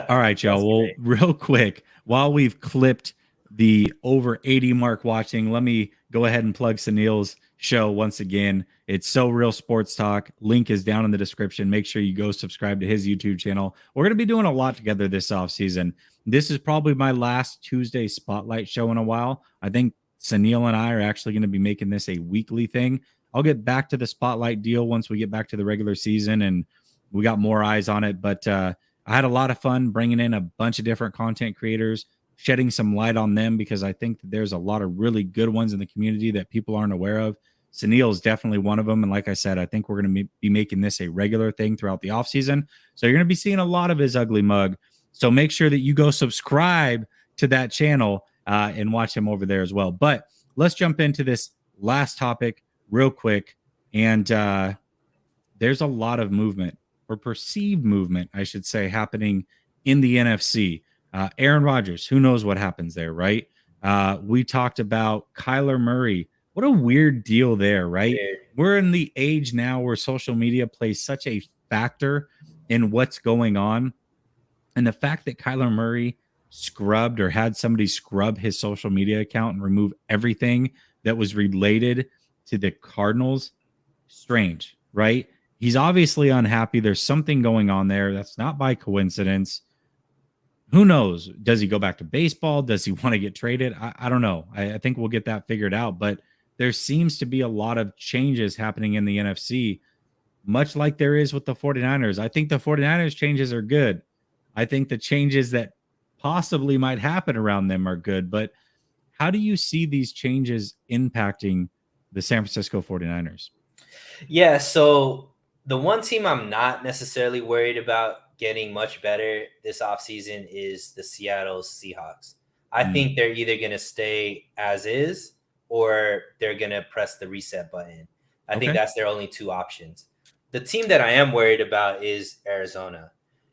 All right, y'all. Well, real quick, while we've clipped the over 80 mark watching, let me go ahead and plug Suneil's show once again. It's So Real Sports Talk. Link is down in the description. Make sure you go subscribe to his YouTube channel. We're going to be doing a lot together this offseason. This is probably my last Tuesday spotlight show in a while. I think Suneil and I are actually going to be making this a weekly thing. I'll get back to the spotlight deal once we get back to the regular season and we got more eyes on it. But I had a lot of fun bringing in a bunch of different content creators, shedding some light on them because I think that there's a lot of really good ones in the community that people aren't aware of. Suneil is definitely one of them. And like I said, I think we're going to be making this a regular thing throughout the offseason. So you're going to be seeing a lot of his ugly mug. So make sure that you go subscribe to that channel and watch him over there as well. But let's jump into this last topic real quick. And there's a lot of movement, or perceived movement, I should say, happening in the NFC. Aaron Rodgers, who knows what happens there, right? We talked about Kyler Murray. What a weird deal there, right? We're in the age now where social media plays such a factor in what's going on. And the fact that Kyler Murray scrubbed or had somebody scrub his social media account and remove everything that was related to the Cardinals, strange, right? He's obviously unhappy. There's something going on there. That's not by coincidence. Who knows? Does he go back to baseball? Does he want to get traded? I don't know. I think we'll get that figured out. But there seems to be a lot of changes happening in the NFC, much like there is with the 49ers. I think the 49ers changes are good. I think the changes that possibly might happen around them are good. But how do you see these changes impacting the San Francisco 49ers? Yeah, so the one team I'm not necessarily worried about getting much better this offseason is the Seattle Seahawks. I think they're either going to stay as is or they're going to press the reset button. I think that's their only two options. The team that I am worried about is Arizona.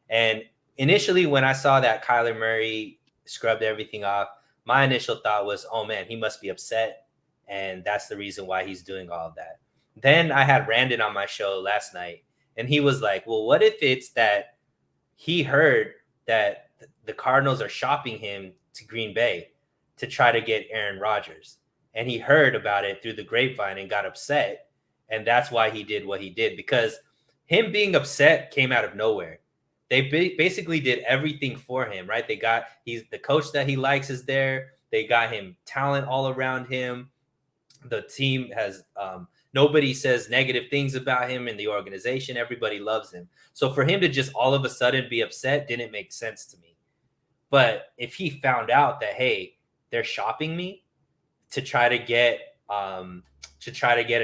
And initially, when I saw that Kyler Murray scrubbed everything off, my initial thought was, oh man, he must be upset. And that's the reason why he's doing all of that. Then I had Randon on my show last night, and he was like, well, what if it's that he heard that the Cardinals are shopping him to Green Bay to try to get Aaron Rodgers? And he heard about it through the grapevine and got upset. And that's why he did what he did, because him being upset came out of nowhere. They basically did everything for him, right? He's the coach that he likes is there. They got him talent all around him. The team has nobody says negative things about him in the organization. Everybody loves him. So for him to just all of a sudden be upset didn't make sense to me. But if he found out that, hey, they're shopping me to try to get an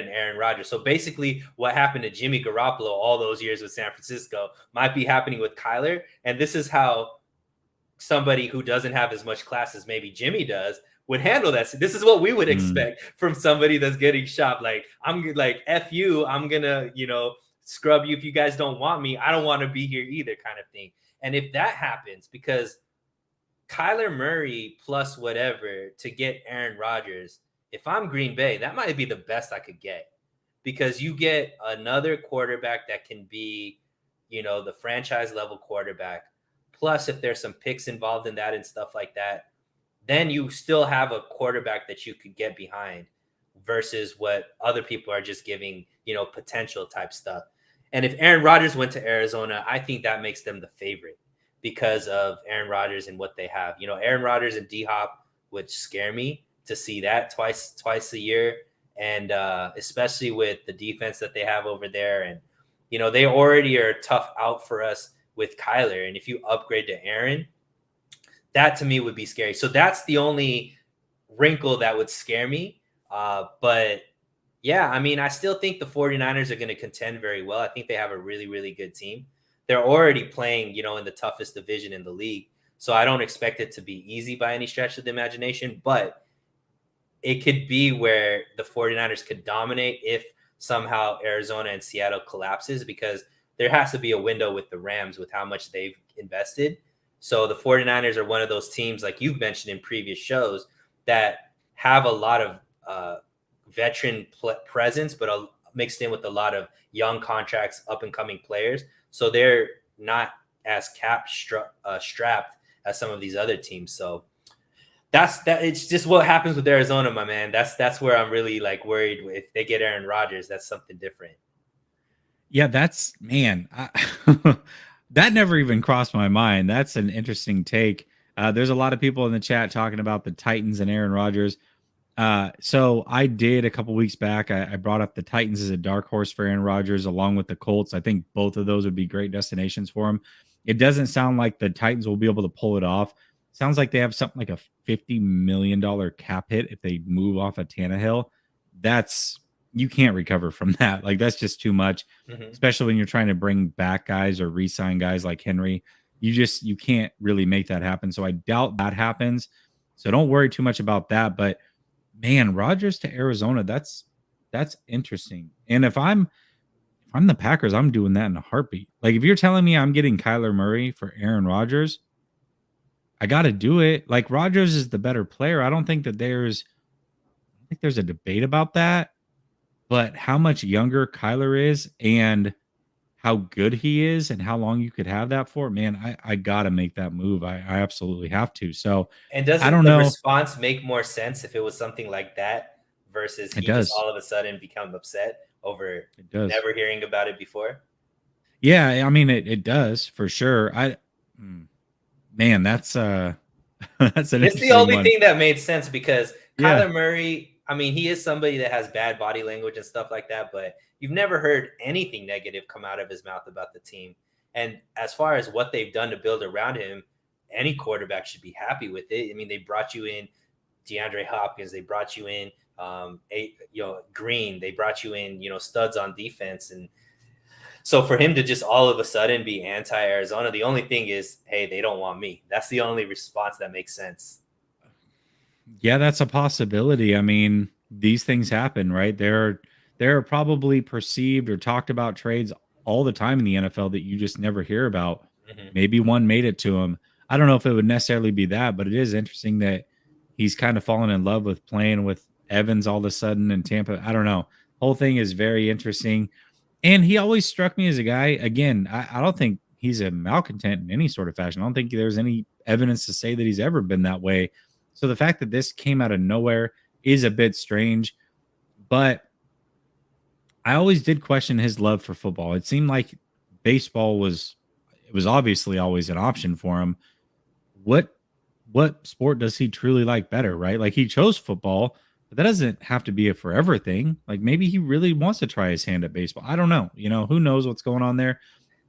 Aaron Rodgers. So basically what happened to Jimmy Garoppolo all those years with San Francisco might be happening with Kyler. And this is how somebody who doesn't have as much class as maybe Jimmy does would handle that. So this is what we would expect from somebody that's getting shopped. Like, I'm like, F you, I'm gonna, scrub you if you guys don't want me. I don't want to be here either, kind of thing. And if that happens, because Kyler Murray plus whatever to get Aaron Rodgers, if I'm Green Bay, that might be the best I could get, because you get another quarterback that can be, the franchise level quarterback. Plus, if there's some picks involved in that and stuff like that, then you still have a quarterback that you could get behind versus what other people are just giving, potential type stuff. And if Aaron Rodgers went to Arizona, I think that makes them the favorite because of Aaron Rodgers and what they have. Aaron Rodgers and D-Hop would scare me to see that twice a year. And especially with the defense that they have over there. And, they already are tough out for us with Kyler. And if you upgrade to Aaron, that to me would be scary. So that's the only wrinkle that would scare me. But yeah, I mean, I still think the 49ers are going to contend very well. I think they have a really, really good team. They're already playing, in the toughest division in the league. So I don't expect it to be easy by any stretch of the imagination, but it could be where the 49ers could dominate if somehow Arizona and Seattle collapses, because there has to be a window with the Rams with how much they've invested. So the 49ers are one of those teams, like you've mentioned in previous shows, that have a lot of veteran presence, but mixed in with a lot of young contracts, up and coming players. So they're not as strapped as some of these other teams. So it's just what happens with Arizona, my man. That's where I'm really like worried. If they get Aaron Rodgers, that's something different. Yeah, that's man. That never even crossed my mind. That's an interesting take. There's a lot of people in the chat talking about the Titans and Aaron Rodgers. So I did a couple weeks back. I brought up the Titans as a dark horse for Aaron Rodgers, along with the Colts. I think both of those would be great destinations for him. It doesn't sound like the Titans will be able to pull it off. Sounds like they have something like a $50 million cap hit if they move off of Tannehill. That's You can't recover from that. Like, that's just too much, especially when you're trying to bring back guys or re-sign guys like Henry. You can't really make that happen. So I doubt that happens. So don't worry too much about that. But man, Rodgers to Arizona, that's interesting. And if I'm the Packers, I'm doing that in a heartbeat. Like, if you're telling me I'm getting Kyler Murray for Aaron Rodgers, I got to do it. Like, Rodgers is the better player. I don't think there's a debate about that. But how much younger Kyler is and how good he is and how long you could have that for, man, I got to make that move. I absolutely have to. So And I doesn't don't the know. response make more sense if it was something like that versus It he just does. all of a sudden become upset over It does. never hearing about it before? Yeah, I mean it does for sure. Man, that's that's an It's the interesting only one. thing that made sense, because Yeah. Kyler Murray, I mean, he is somebody that has bad body language and stuff like that, but you've never heard anything negative come out of his mouth about the team. And as far as what they've done to build around him, any quarterback should be happy with it. I mean, they brought you in DeAndre Hopkins, they brought you in Green, they brought you in, studs on defense. And so for him to just all of a sudden be anti-Arizona, the only thing is, hey, they don't want me. That's the only response that makes sense. Yeah, that's a possibility. I mean, these things happen, right? There are probably perceived or talked about trades all the time in the NFL that you just never hear about. Mm-hmm. Maybe one made it to him. I don't know if it would necessarily be that, but it is interesting that he's kind of fallen in love with playing with Evans all of a sudden in Tampa. I don't know. Whole thing is very interesting. And he always struck me as a guy, again, I don't think he's a malcontent in any sort of fashion. I don't think there's any evidence to say that he's ever been that way. So the fact that this came out of nowhere is a bit strange, but I always did question his love for football. It seemed like baseball was obviously always an option for him. What sport does he truly like better, right? Like, he chose football, but that doesn't have to be a forever thing. Like, maybe he really wants to try his hand at baseball. I don't know. Who knows what's going on there?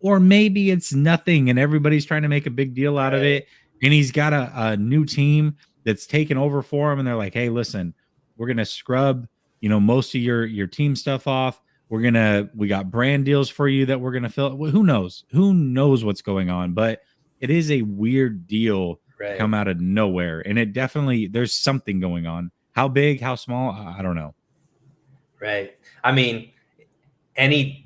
Or maybe it's nothing and everybody's trying to make a big deal out of Right. it. And he's got a new team that's taken over for him. And they're like, hey, listen, we're going to scrub, most of your team stuff off. We got brand deals for you that we're going to fill. Who knows? Who knows what's going on? But it is a weird deal to Right. come out of nowhere. And it definitely, there's something going on. How big, how small? I don't know. Right. I mean, any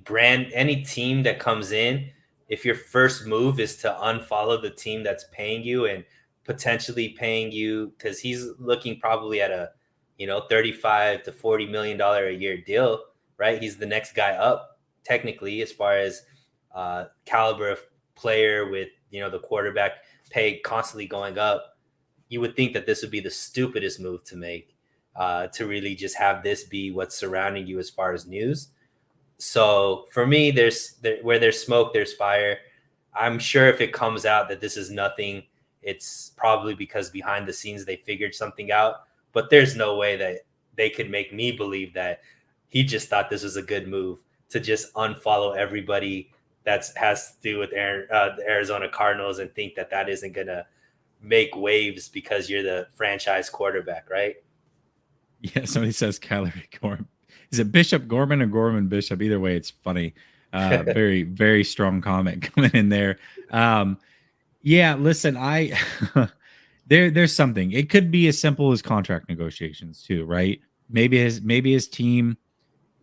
team that comes in, if your first move is to unfollow the team that's paying you and potentially paying you, because he's looking probably at a 35 to $40 million a year deal, right? He's the next guy up technically as far as caliber of player, with the quarterback pay constantly going up. You would think that this would be the stupidest move to make, to really just have this be what's surrounding you as far as news. So for me, where there's smoke, there's fire. I'm sure if it comes out that this is nothing, it's probably because behind the scenes they figured something out. But there's no way that they could make me believe that he just thought this was a good move to just unfollow everybody that has to do with the Arizona Cardinals and think that that isn't going to make waves because you're the franchise quarterback, right? Yeah, somebody says Kyler Gorman. Is it Bishop Gorman or Gorman Bishop? Either way, it's funny. Very, very strong comment coming in there. Yeah, listen, there's something. It could be as simple as contract negotiations too, right? Maybe his team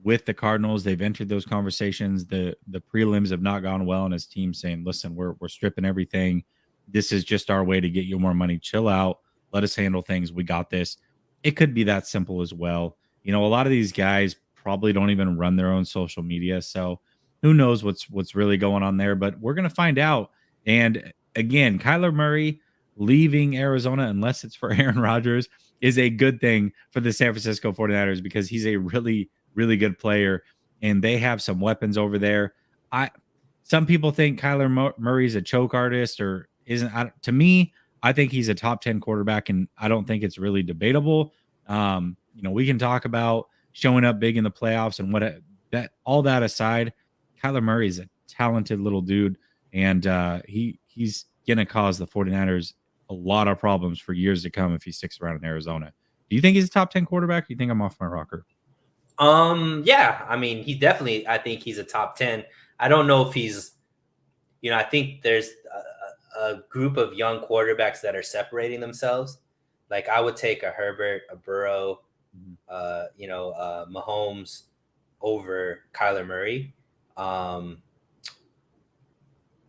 with the Cardinals, they've entered those conversations. The prelims have not gone well, and his team saying, "Listen, we're stripping everything. This is just our way to get you more money. Chill out. Let us handle things. We got this." It could be that simple as well. You know, a lot of these guys probably don't even run their own social media, so who knows what's really going on there, but we're going to find out. And again, Kyler Murray leaving Arizona, unless it's for Aaron Rodgers, is a good thing for the San Francisco 49ers because he's a really, really good player and they have some weapons over there. Some people think Kyler Murray's a choke artist or isn't. To me, I think he's a top 10 quarterback, and I don't think it's really debatable. You know, we can talk about showing up big in the playoffs and all that aside, Kyler Murray is a talented little dude, and he's going to cause the 49ers a lot of problems for years to come if he sticks around in Arizona. Do you think he's a top 10 quarterback? Or do you think I'm off my rocker? Yeah, I mean, I think he's a top 10. I don't know if he's, I think there's a group of young quarterbacks that are separating themselves. Like I would take a Herbert, a Burrow, Mahomes over Kyler Murray.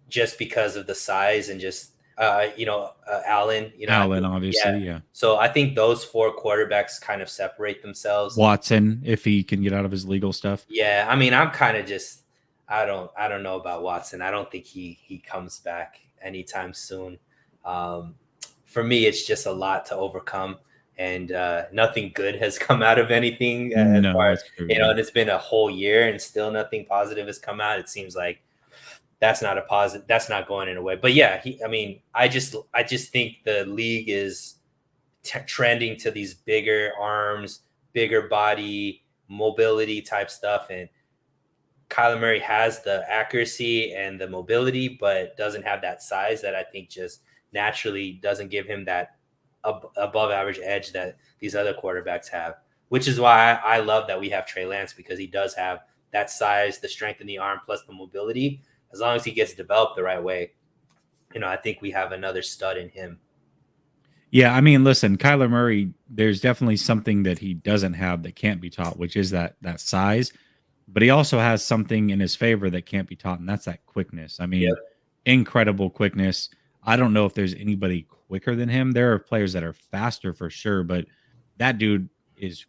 Just because of the size and just, Allen, Allen, obviously, yeah. So I think those four quarterbacks kind of separate themselves. Watson, if he can get out of his legal stuff. Yeah, I mean, I'm kind of just, I don't know about Watson. I don't think he comes back anytime soon. For me, it's just a lot to overcome, and nothing good has come out of anything. And it's been a whole year, and still nothing positive has come out. It seems like that's not a positive. That's not going in a way. But yeah, I just think the league is trending to these bigger arms, bigger body, mobility type stuff, and Kyler Murray has the accuracy and the mobility, but doesn't have that size that I think just naturally doesn't give him that above average edge that these other quarterbacks have, which is why I love that we have Trey Lance, because he does have that size, the strength in the arm, plus the mobility. As long as he gets developed the right way, I think we have another stud in him. Yeah, I mean, listen, Kyler Murray, there's definitely something that he doesn't have that can't be taught, which is that size. But he also has something in his favor that can't be taught, and that's that quickness. I mean, incredible quickness. I don't know if there's anybody quicker than him. There are players that are faster for sure, but that dude is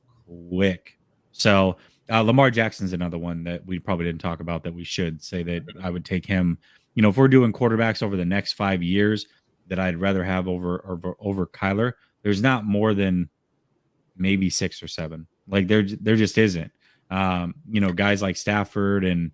quick. So Lamar Jackson's another one that we probably didn't talk about that we should say that I would take him. If we're doing quarterbacks over the next 5 years that I'd rather have over Kyler, there's not more than maybe 6 or 7. Like there just isn't. Guys like Stafford and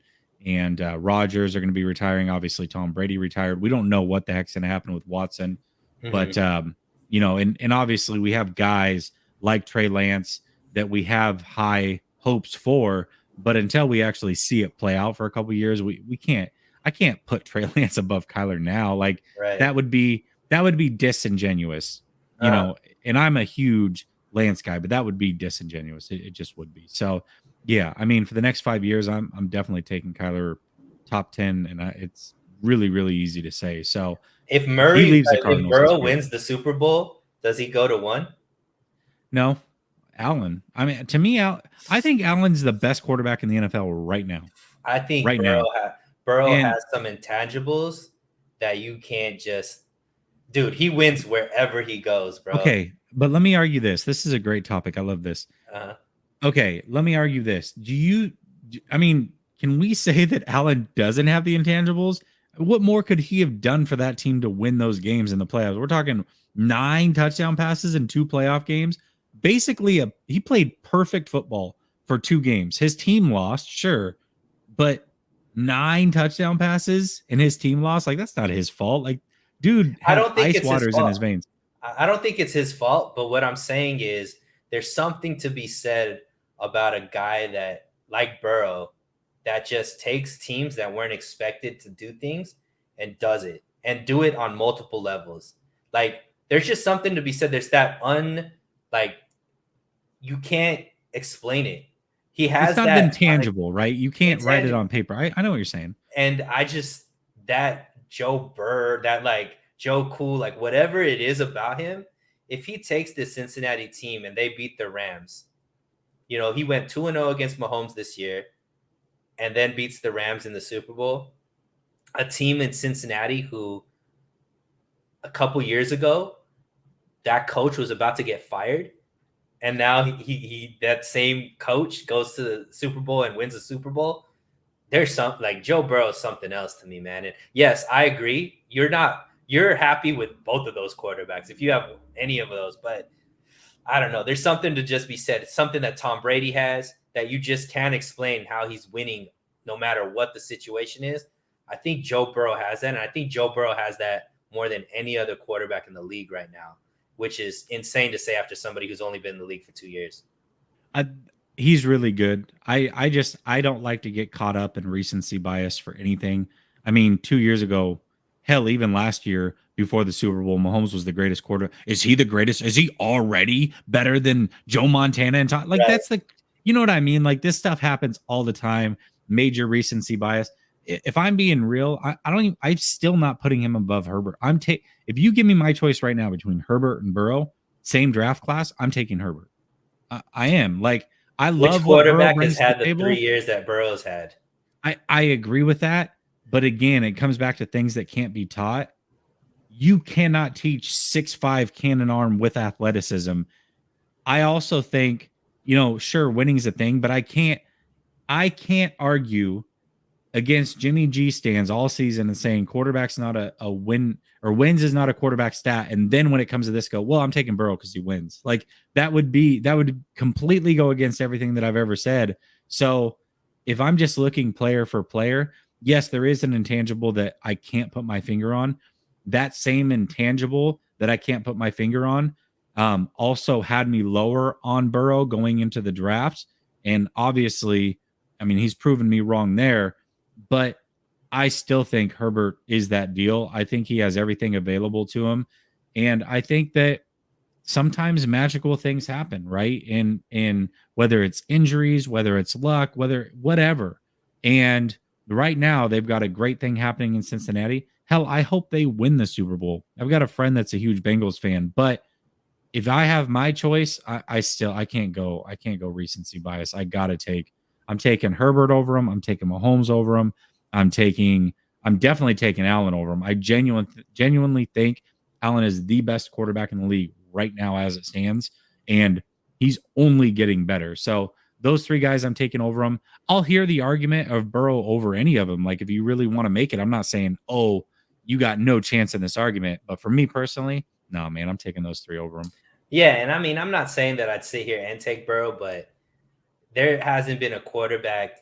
Rodgers are going to be retiring. Obviously, Tom Brady retired. We don't know what the heck's going to happen with Watson, but and obviously we have guys like Trey Lance that we have high hopes for, but until we actually see it play out for a couple of years, we can't. I can't put Trey Lance above Kyler now. Like that would be disingenuous, And I'm a huge Lance guy, but that would be disingenuous. It just would be. So, yeah, I mean, for the next 5 years, I'm definitely taking Kyler top 10, and it's really, really easy to say. So if Burrow wins the Super Bowl, does he go to 1? No, Allen. I mean, to me, I think Allen's the best quarterback in the NFL right now. I think Burrow has some intangibles that you can't just. Dude, he wins wherever he goes, bro. Okay, but let me argue this. This is a great topic. I love this. Okay, let me argue this. Can we say that Allen doesn't have the intangibles? What more could he have done for that team to win those games in the playoffs? We're talking 9 touchdown passes in 2 playoff games. Basically, he played perfect football for 2 games. His team lost, sure, but 9 touchdown passes and his team lost. Like, that's not his fault. Like, dude, I don't think ice waters in his veins. I don't think it's his fault, but what I'm saying is there's something to be said about a guy that like Burrow that just takes teams that weren't expected to do things and does it and do it on multiple levels. Like there's just something to be said. There's that like you can't explain it. He It's has not that intangible, right? You can't write it on paper. I know what you're saying. And I just that Joe Burr, that like Joe Cool, like whatever it is about him, if he takes this Cincinnati team and they beat the Rams, you know, he went 2-0 against Mahomes this year and then beats the Rams in the Super Bowl. A team in Cincinnati who a couple years ago, that coach was about to get fired. And now he that same coach goes to the Super Bowl and wins the Super Bowl. There's some like Joe Burrow is something else to me, man. And yes, I agree. You're happy with both of those quarterbacks if you have any of those, but I don't know. There's something to just be said. It's something that Tom Brady has that you just can't explain how he's winning no matter what the situation is. I think Joe Burrow has that, and I think Joe Burrow has that more than any other quarterback in the league right now, which is insane to say after somebody who's only been in the league for 2 years. He's really good. I don't like to get caught up in recency bias for anything. I mean, 2 years ago, hell, even last year before the Super Bowl, Mahomes was the greatest quarter. Is he the greatest? Is he already better than Joe Montana and Tom? Like Right. that's you know what I mean? Like this stuff happens all the time. Major recency bias. If I'm being real, I'm still not putting him above Herbert. If you give me my choice right now between Herbert and Burrow, same draft class, I'm taking Herbert. I am. Like I love what Burrow brings to the table. 3 years that Burrow's had. I agree with that. But again, it comes back to things that can't be taught. You cannot teach 6'5" cannon arm with athleticism. I also think, you know, sure, winning's a thing, but I can't argue against Jimmy G stands all season and saying quarterback's not a win or wins is not a quarterback stat. And then when it comes to this, go, well, I'm taking Burrow because he wins. Like that would completely go against everything that I've ever said. So if I'm just looking player for player, yes, there is an intangible that I can't put my finger on. That same intangible that I can't put my finger on also had me lower on Burrow going into the draft. And obviously, I mean, he's proven me wrong there, but I still think Herbert is that deal. I think he has everything available to him. And I think that sometimes magical things happen, right? In whether it's injuries, whether it's luck, whatever. And right now they've got a great thing happening in Cincinnati. Hell, I hope they win the Super Bowl. I've got a friend that's a huge Bengals fan, but if I have my choice, I can't go recency bias. I'm taking Herbert over him. I'm taking Mahomes over him. I'm definitely taking Allen over him. I genuinely think Allen is the best quarterback in the league right now as it stands, and he's only getting better. So those three guys I'm taking over him. I'll hear the argument of Burrow over any of them. Like if you really want to make it, I'm not saying, oh, you got no chance in this argument. But for me personally, no, man, I'm taking those three over him. Yeah, and I mean, I'm not saying that I'd sit here and take Burrow, but there hasn't been a quarterback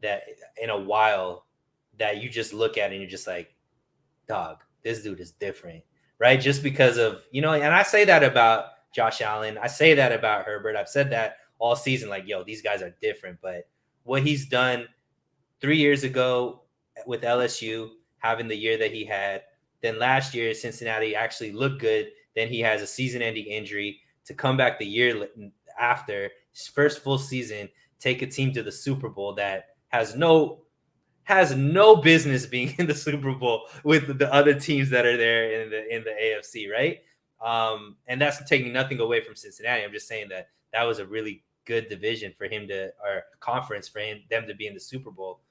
that in a while that you just look at and you're just like, dog, this dude is different, right? Just because of, you know, and I say that about Josh Allen. I say that about Herbert. I've said that all season, like, yo, these guys are different. But what he's done 3 years ago with LSU, having the year that he had, then last year Cincinnati actually looked good. Then he has a season-ending injury to come back the year after his first full season, take a team to the Super Bowl that has no business being in the Super Bowl with the other teams that are there in the AFC, right? And that's taking nothing away from Cincinnati. I'm just saying that was a really good division for him or conference for them to be in the Super Bowl.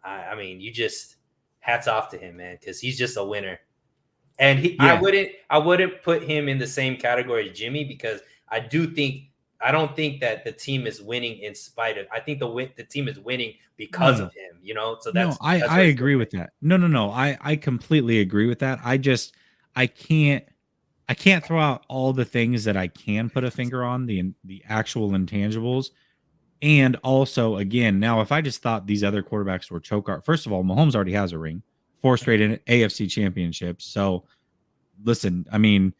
I mean, you just hats off to him, man, because he's just a winner. And I wouldn't put him in the same category as Jimmy because I don't think that the team is winning in spite of. I think the team is winning because of him. You know, so that's I agree with that. No. I completely agree with that. I can't throw out all the things that I can put a finger on the actual intangibles. And also, again, now if I just thought these other quarterbacks were first of all, Mahomes already has a ring, 4 straight AFC championships. So listen, I mean,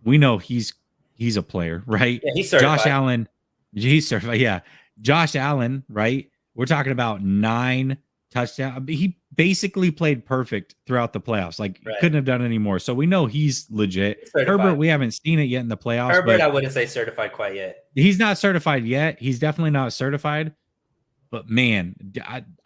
we know he's he's a player, right? Yeah, he's certified. Josh Allen, he's certified. Yeah. Josh Allen, right? We're talking about 9 touchdowns. He basically played perfect throughout the playoffs. Like, Right. couldn't have done any more. So we know he's legit. Herbert, we haven't seen it yet in the playoffs. Herbert, but I wouldn't say certified quite yet. He's not certified yet. He's definitely not certified. But man,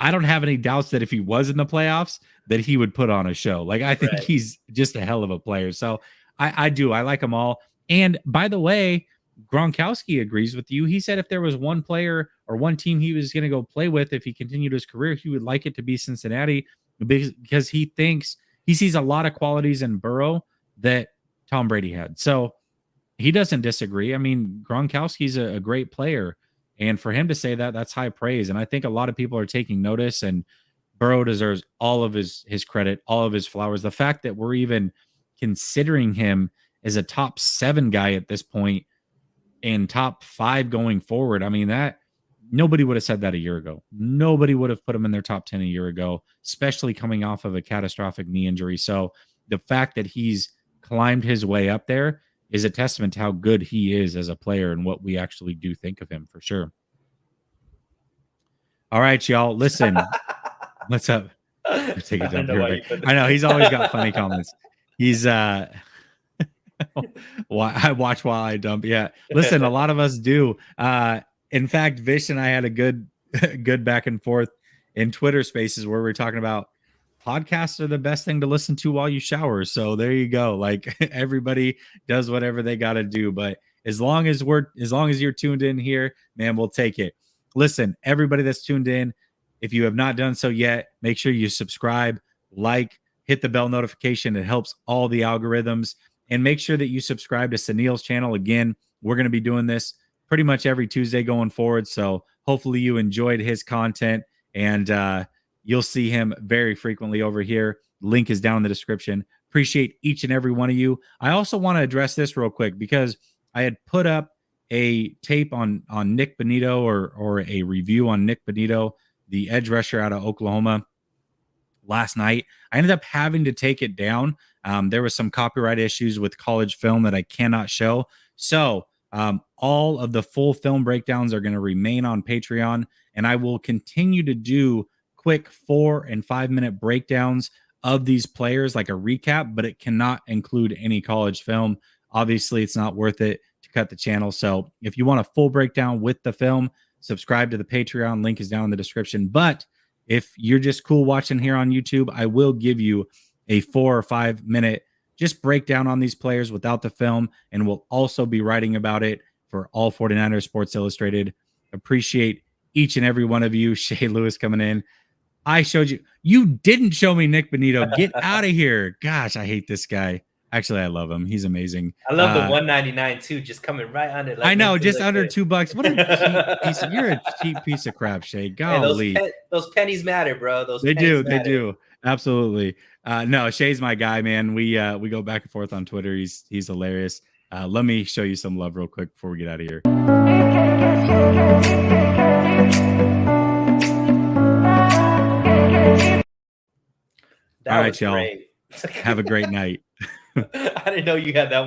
I don't have any doubts that if he was in the playoffs, that he would put on a show. Like, I think he's just a hell of a player. So I do. I like them all. And by the way, Gronkowski agrees with you. He said if there was one player or one team he was going to go play with, if he continued his career, he would like it to be Cincinnati, because he thinks he sees a lot of qualities in Burrow that Tom Brady had. So he doesn't disagree. I mean, Gronkowski's a great player. And for him to say that, that's high praise. And I think a lot of people are taking notice, and Burrow deserves all of his credit, all of his flowers. The fact that we're even considering him as a top 7 guy at this point and top 5 going forward. I mean, that nobody would have said that a year ago. Nobody would have put him in their top 10 a year ago, especially coming off of a catastrophic knee injury. So the fact that he's climbed his way up there is a testament to how good he is as a player and what we actually do think of him, for sure. All right, y'all. Listen, what's up? Take a dump here. I know he's always got funny comments. He's I watch while I dump. Yeah. Listen, a lot of us do. In fact, Vish and I had a good back and forth in Twitter Spaces where we're talking about podcasts are the best thing to listen to while you shower. So there you go. Like, everybody does whatever they got to do, but as long as you're tuned in here, man, we'll take it. Listen, everybody that's tuned in, if you have not done so yet, make sure you subscribe, like, hit the bell notification. It helps all the algorithms. And make sure that you subscribe to Suneil's channel. Again, we're going to be doing this pretty much every Tuesday going forward. So hopefully you enjoyed his content, and you'll see him very frequently over here. Link is down in the description. Appreciate each and every one of you. I also want to address this real quick, because I had put up a tape on Nick Bonito, or a review on Nick Bonito, the edge rusher out of Oklahoma, last night. I ended up having to take it down. There was some copyright issues with college film that I cannot show. So all of the full film breakdowns are going to remain on Patreon, and I will continue to do quick 4 and 5 minute breakdowns of these players, like a recap, but it cannot include any college film. Obviously, it's not worth it to cut the channel. So if you want a full breakdown with the film, subscribe to the Patreon. Link is down in the description. But if you're just cool watching here on YouTube, I will give you a 4 or 5 minute just breakdown on these players without the film, and we'll also be writing about it for all 49ers Sports Illustrated. Appreciate each and every one of you. Shay Lewis coming in. I showed you. You didn't show me Nick Bonito. Get out of here. Gosh, I hate this guy. Actually, I love him. He's amazing. I love the $1.99 too, just coming right under. Like, I know, just under $2. What a cheap piece of, you're a cheap piece of crap, Shay. Golly. Hey, those pennies matter, bro. They do. Absolutely. No, Shay's my guy, man. We go back and forth on Twitter. He's hilarious. Let me show you some love real quick before we get out of here. All right, y'all. Have a great night. I didn't know you had that one.